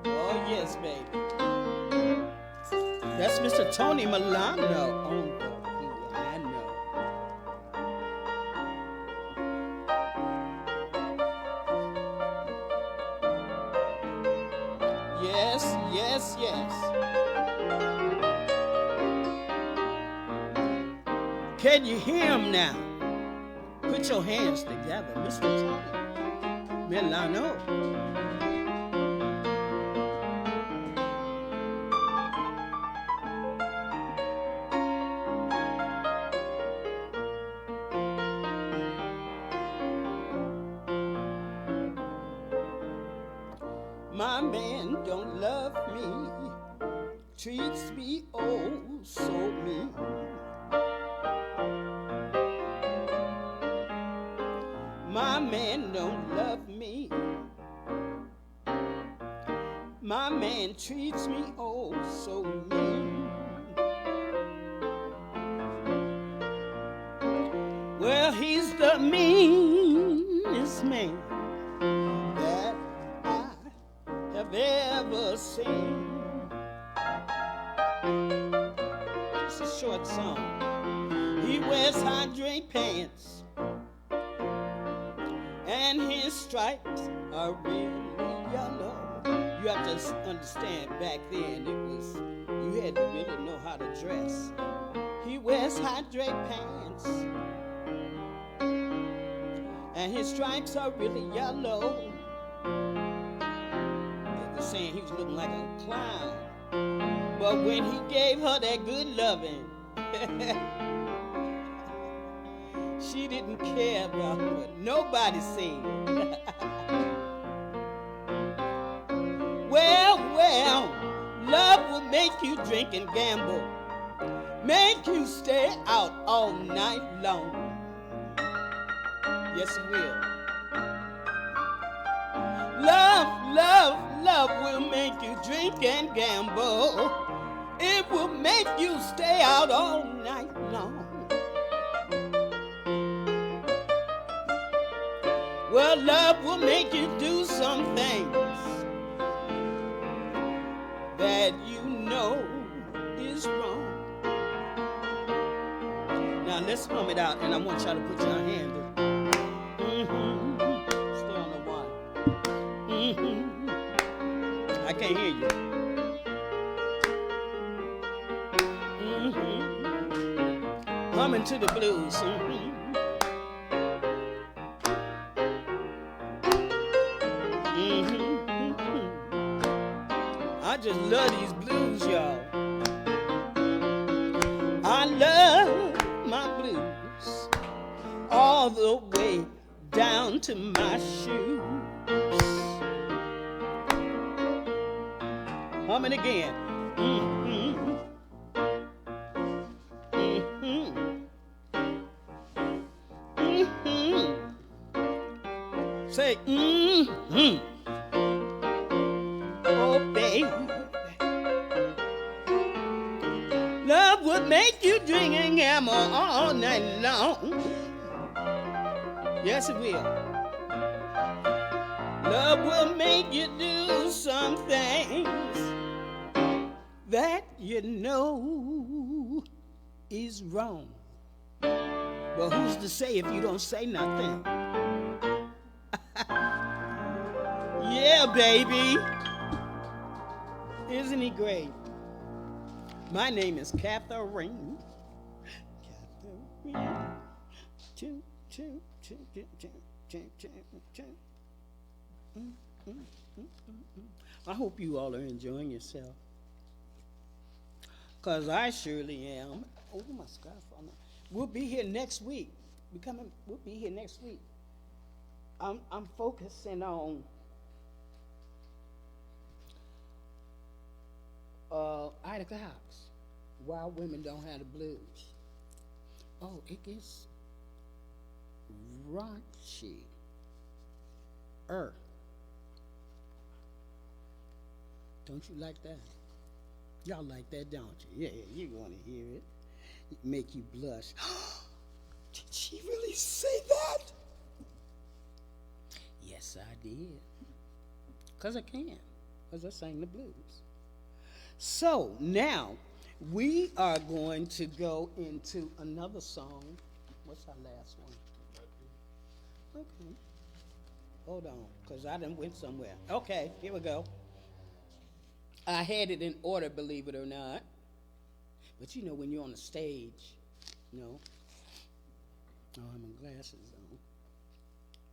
Oh, yes, baby. That's Mr. Tony Milano on the piano. Yes, yes, yes. Can you hear him now? Put your hands together, Mr. Tony Milano. My man don't love me, treats me oh so mean. My man don't love me, my man treats me oh so mean. Well, he's the meanest man that I have ever seen. It's a short song. He wears hydrant pants, and his stripes are really yellow. You have to understand, back then it was, you had to really know how to dress. He wears hydrant pants, and his stripes are really yellow. Saying he was looking like a clown, but when he gave her that good loving, she didn't care about what nobody said. Well, love will make you drink and gamble, make you stay out all night long. Yes, it will. Love will make you drink and gamble. It will make you stay out all night long. Well, love will make you do some things that you know is wrong. Now let's hum it out, and I want y'all to put your hand in. Stay on the one. I can't hear you. Humming to the blues. I just love these blues, y'all. I love my blues all the way down to my shoes. Humming again. Say, oh, baby. Love would make you drink and gamble all night long. Yes, it will. Love will make you do some things that you know is wrong. Well, who's to say if you don't say nothing? Yeah, baby. Isn't he great? My name is Katherine. I hope you all are enjoying yourself, because I surely am. Oh, my scarf on. We'll be here next week. We'll be here next week. I'm focusing on Ida Cox, Why Women Don't Have the Blues. Oh, it gets raunchy. Don't you like that? Y'all like that, don't you? Yeah, you want to hear it. It make you blush. Did she really say that? Yes, I did. Because I can. Because I sang the blues. So now we are going to go into another song. What's our last one? Okay. Hold on, because I done went somewhere. Okay, here we go. I had it in order, believe it or not. But you know, when you're on the stage, you know. Oh, I have my glasses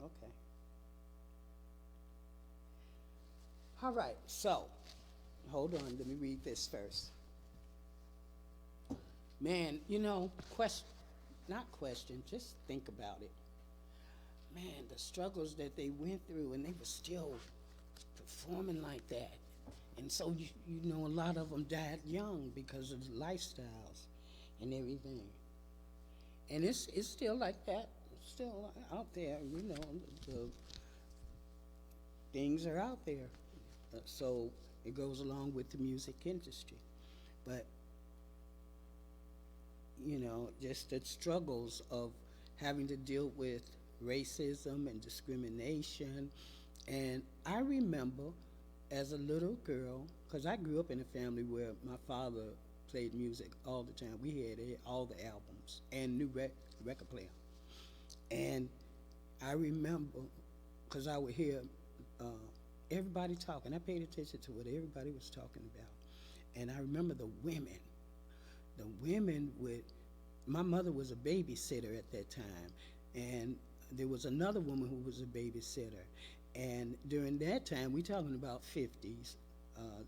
on. Okay. All right, so, hold on, let me read this first. Man, you know, not question, just think about it. Man, the struggles that they went through, and they were still performing like that. And so, you know, a lot of them died young because of the lifestyles and everything. And it's still like that. It's still out there, you know. The things are out there. So it goes along with the music industry. But, you know, just the struggles of having to deal with racism and discrimination. And I remember as a little girl, because I grew up in a family where my father played music all the time. We had all the albums and new record player. And I remember, because I would hear everybody talking. I paid attention to what everybody was talking about. And I remember the women. The women would, my mother was a babysitter at that time. And there was another woman who was a babysitter. And during that time, we talking about 50s,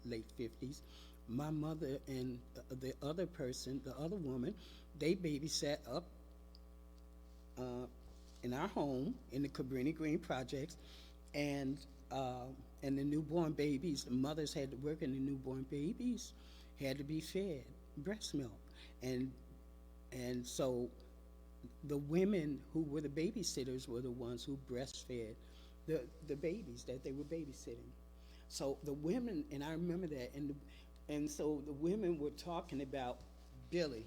late 50s, my mother and the other person, the other woman, they babysat up in our home in the Cabrini Green projects, and the newborn babies, the mothers had to work, and the newborn babies had to be fed breast milk, and so the women who were the babysitters were the ones who breastfed the babies that they were babysitting. So the women, and I remember that, and so the women were talking about Billie.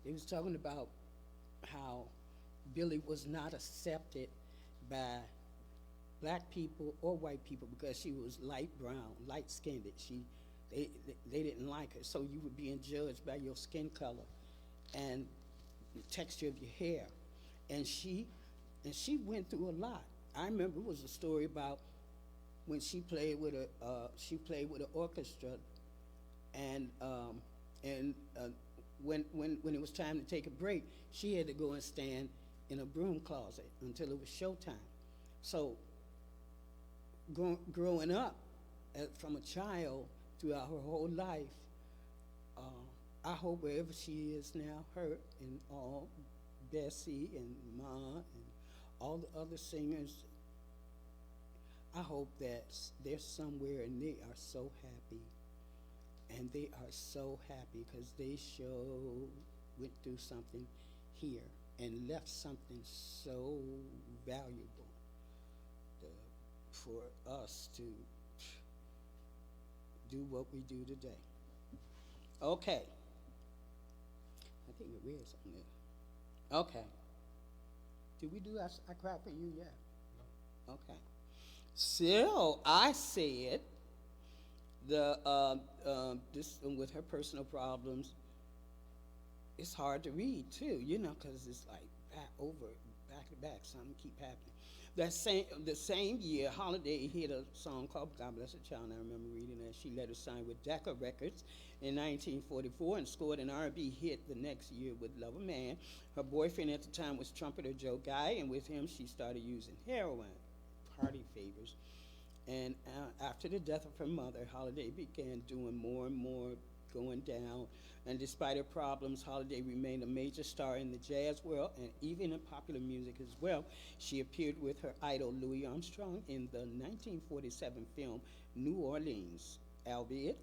They was talking about how Billie was not accepted by black people or white people because she was light brown, light skinned. They didn't like her, so you were being judged by your skin color and the texture of your hair. And she went through a lot. I remember it was a story about when she played with an orchestra, and when it was time to take a break, she had to go and stand in a broom closet until it was showtime. So growing up from a child throughout her whole life, I hope wherever she is now, her and all, Bessie and Ma and all the other singers, I hope that they're somewhere and they are so happy. And they are so happy because they went through something here and left something so valuable for us to do what we do today. Okay. I think it is on there. Okay. Did we do I Cried For You yet? No. Okay. So I said this with her personal problems, it's hard to read too, you know, because it's like back to back, something keep happening. The same year, Holiday hit a song called God Bless a Child, and I remember reading that. She later signed with Decca Records in 1944 and scored an R&B hit the next year with Love a Man. Her boyfriend at the time was trumpeter Joe Guy, and with him she started using heroin, party favors. And after the death of her mother, Holiday began doing more and more going down. And despite her problems, Holiday remained a major star in the jazz world and even in popular music as well. She appeared with her idol Louis Armstrong in the 1947 film New Orleans, albeit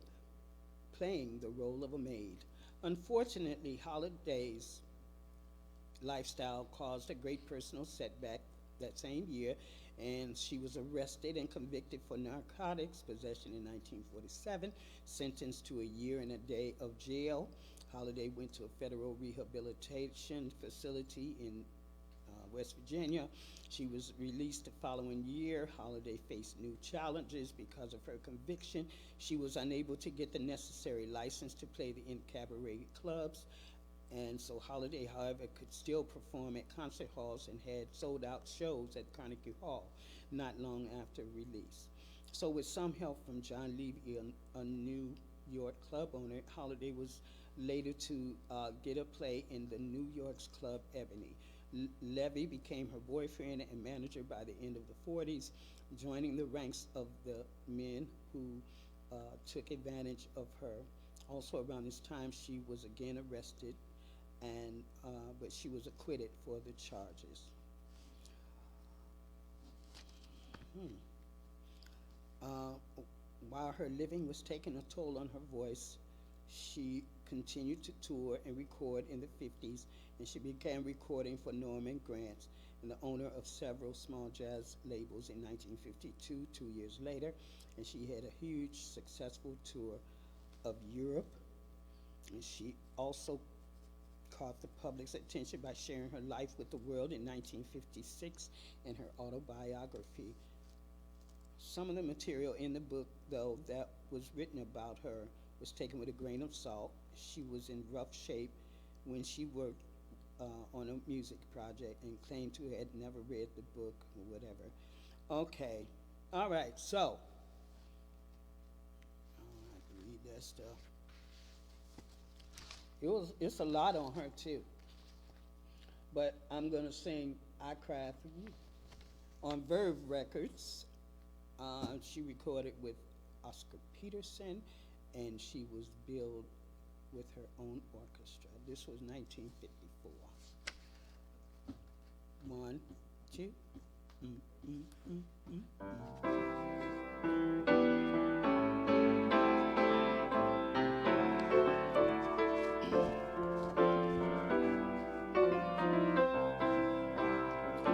playing the role of a maid. Unfortunately, Holiday's lifestyle caused a great personal setback that same year, and she was arrested and convicted for narcotics possession in 1947, sentenced to a year and a day of jail. Holiday went to a federal rehabilitation facility in West Virginia. She was released the following year. Holiday faced new challenges because of her conviction. She was unable to get the necessary license to play in cabaret clubs. And so Holiday, however, could still perform at concert halls and had sold out shows at Carnegie Hall not long after release. So with some help from John Levy, a New York club owner, Holiday was later to get a play in the New York's Club Ebony. Levy became her boyfriend and manager by the end of the 40s, joining the ranks of the men who took advantage of her. Also around this time, she was again arrested, and but she was acquitted for the charges. While her living was taking a toll on her voice, she continued to tour and record in the 50s, and she began recording for Norman Granz, and the owner of several small jazz labels in 1952, 2 years later, and she had a huge successful tour of Europe. And she also caught the public's attention by sharing her life with the world in 1956 in her autobiography. Some of the material in the book, though, that was written about her was taken with a grain of salt. She was in rough shape when she worked on a music project and claimed to have never read the book or whatever. Okay, all right, so I don't have to read that stuff. It's a lot on her too. But I'm gonna sing I Cried for You. On Verve Records, she recorded with Oscar Peterson, and she was billed with her own orchestra. This was 1954. 1, 2.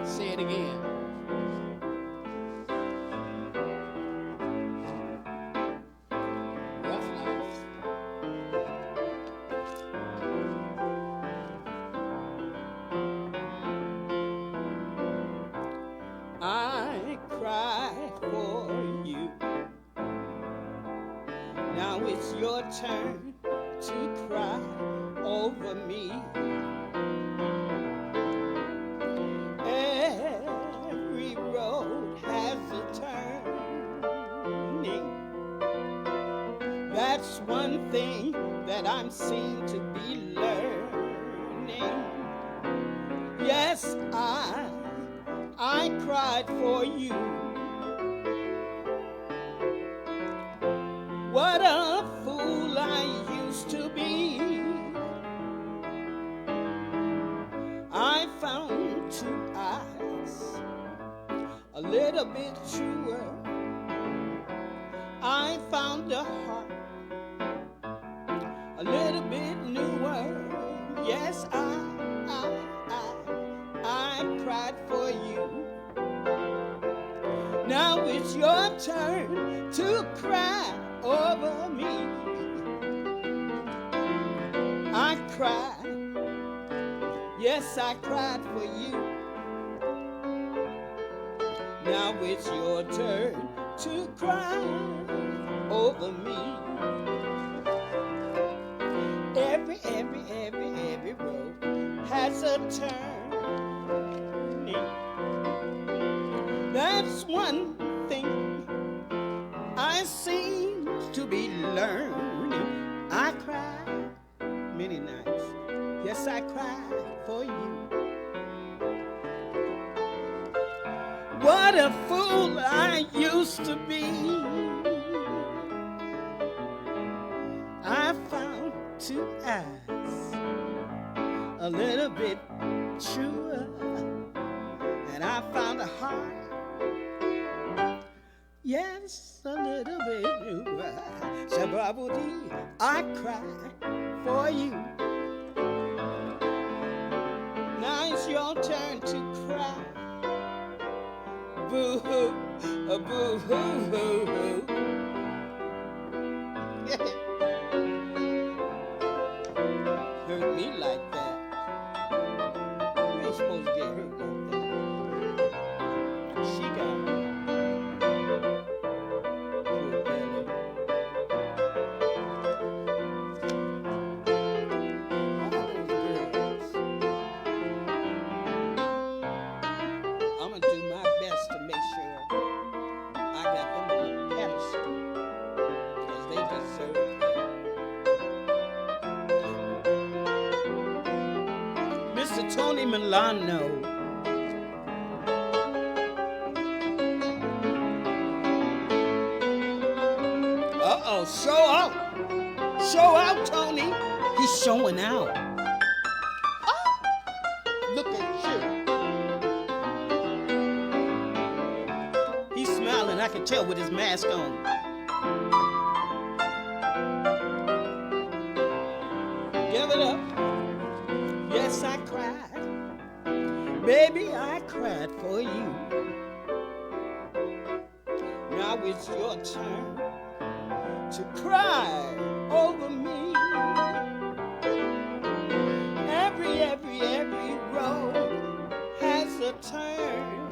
Say it again. Rough Life. I cried for you. Now it's your turn to cry over me. Every road has a turning. That's one thing that I'm seen to be learning. Yes, I cried for you. What a fool I used to be. I found 2 eyes, a little bit truer. I found a heart, a little bit newer. Yes, I cried for you. Now it's your turn to cry over me. I cried, yes, I cried for you. Now it's your turn to cry over me. Every road has a turning. That's one thing I seem to be learning. I cried many nights. Yes, I cried for you. What a fool I used to be. I found 2 eyes, a little bit truer, and I found a heart, yes, a little bit newer. Shababudi, I cried for you. Now it's your turn to cry, boo hoo, a boo hoo hoo hoo. Hurt me like that. You ain't supposed to get hurt like that. She got poor Billy. All those girls. I'm gonna do my best to make sure I got them on a pedestal because they deserve that. Mr. Tony Milano. Uh-oh, show out. Show out, Tony. He's showing out. Oh, look at you. He's smiling, I can tell with his mask on. Give it up. Yes, I cried. Baby, I cried for you. Now it's your turn to cry over me. Every road has a turn.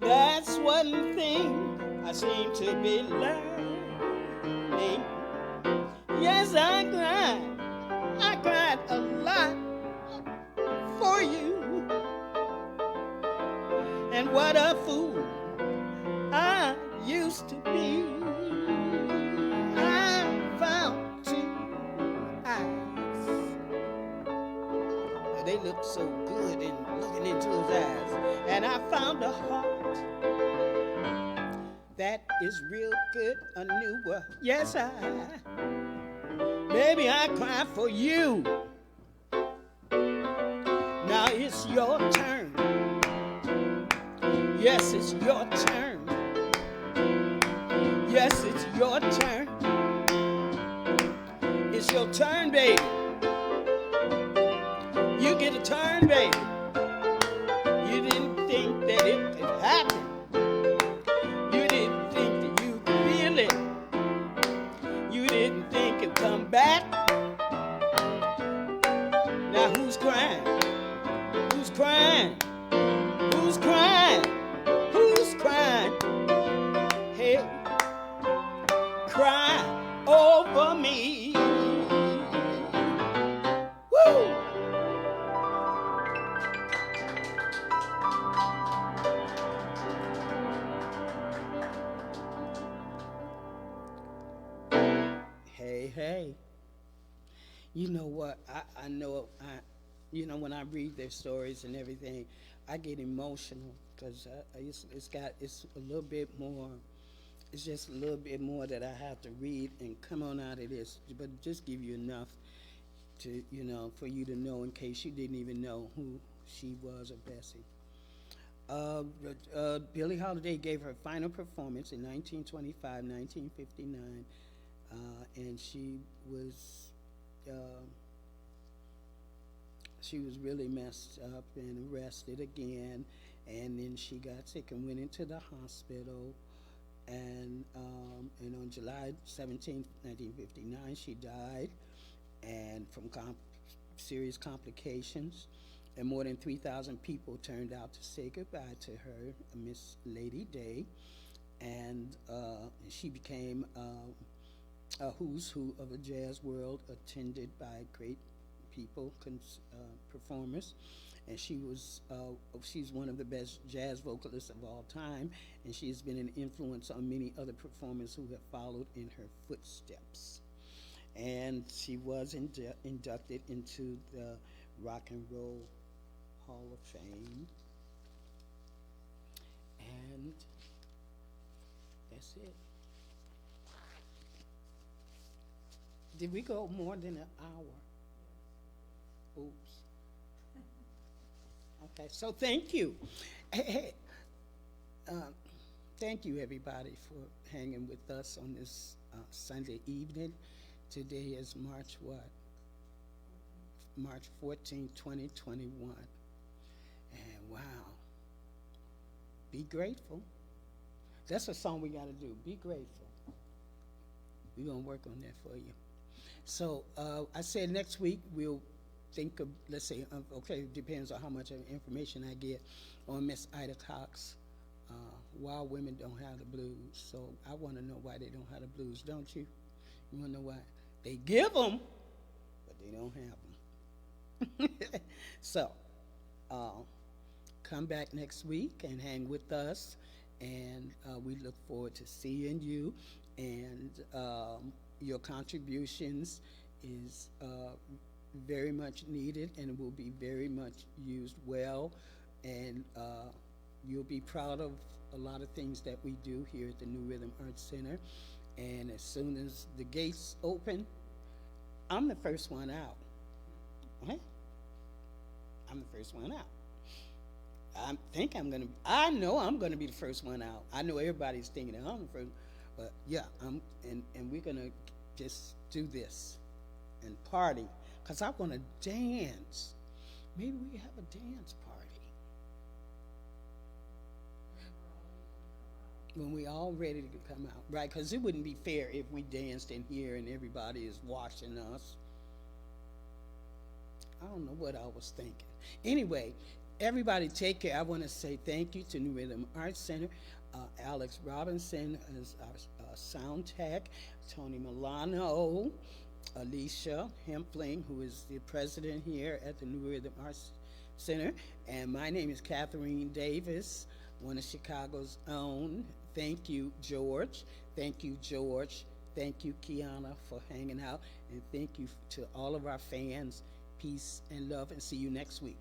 That's one thing I seem to be learning. Yes, I cried a lot for you. And what a fool I used to be. I found two eyes. They look so good in looking into his eyes. And I found a heart that is real good, a new one. Yes, baby, I cry for you. Now it's your turn. Yes, it's your turn. Yes, it's your turn. It's your turn, baby. You get a turn, baby. You didn't think that it could happen. You didn't think that you could feel it. You didn't think it'd come back. Now who's crying? Who's crying? Who's crying? Who's crying? Hey, cry over me. Woo! Hey. You know what? I know, when I read their stories and everything, I get emotional because it's a little bit more. It's just a little bit more that I have to read and come on out of this, but just give you enough to, for you to know in case you didn't even know who she was or Bessie. Billie Holiday gave her final performance in 1925, 1959, and she was really messed up and arrested again, and then she got sick and went into the hospital, and on July 17, 1959, she died, and from serious complications, and more than 3,000 people turned out to say goodbye to her, Miss Lady Day, and she became a who's who of the jazz world, attended by great people, performers, and she's one of the best jazz vocalists of all time, and she has been an influence on many other performers who have followed in her footsteps. And she was inducted into the Rock and Roll Hall of Fame, and that's it. Did we go more than an hour? Oops. Okay, so thank you. Thank you, everybody, for hanging with us on this Sunday evening. Today is March 14, 2021. And wow, Be grateful. That's a song we got to do. Be grateful. We're going to work on that for you. So I said next week we'll think of, let's say, okay, it depends on how much information I get on Miss Ida Cox. Why women don't have the blues. So I want to know why they don't have the blues, don't you? You want to know why? They give them, but they don't have them. So come back next week and hang with us, and we look forward to seeing you, and your contributions is very much needed and will be very much used well, and you'll be proud of a lot of things that we do here at the New Rhythm Arts Center. And as soon as the gates open, I'm the first one out. Okay? I'm the first one out. I know I'm gonna be the first one out. I know everybody's thinking that I'm the first, but yeah, and we're gonna just do this and party, cause I wanna dance. Maybe we have a dance party when we all ready to come out, right? Cause it wouldn't be fair if we danced in here and everybody is watching us. I don't know what I was thinking. Anyway, everybody take care. I want to say thank you to New Rhythm Arts Center. Alex Robinson is our sound tech. Tony Milano, Alicia Hempling, who is the president here at the New Rhythm Arts Center. And my name is Katherine Davis, one of Chicago's own. Thank you, George. Thank you, George. Thank you, Kiana, for hanging out. And thank you to all of our fans. Peace and love, and see you next week.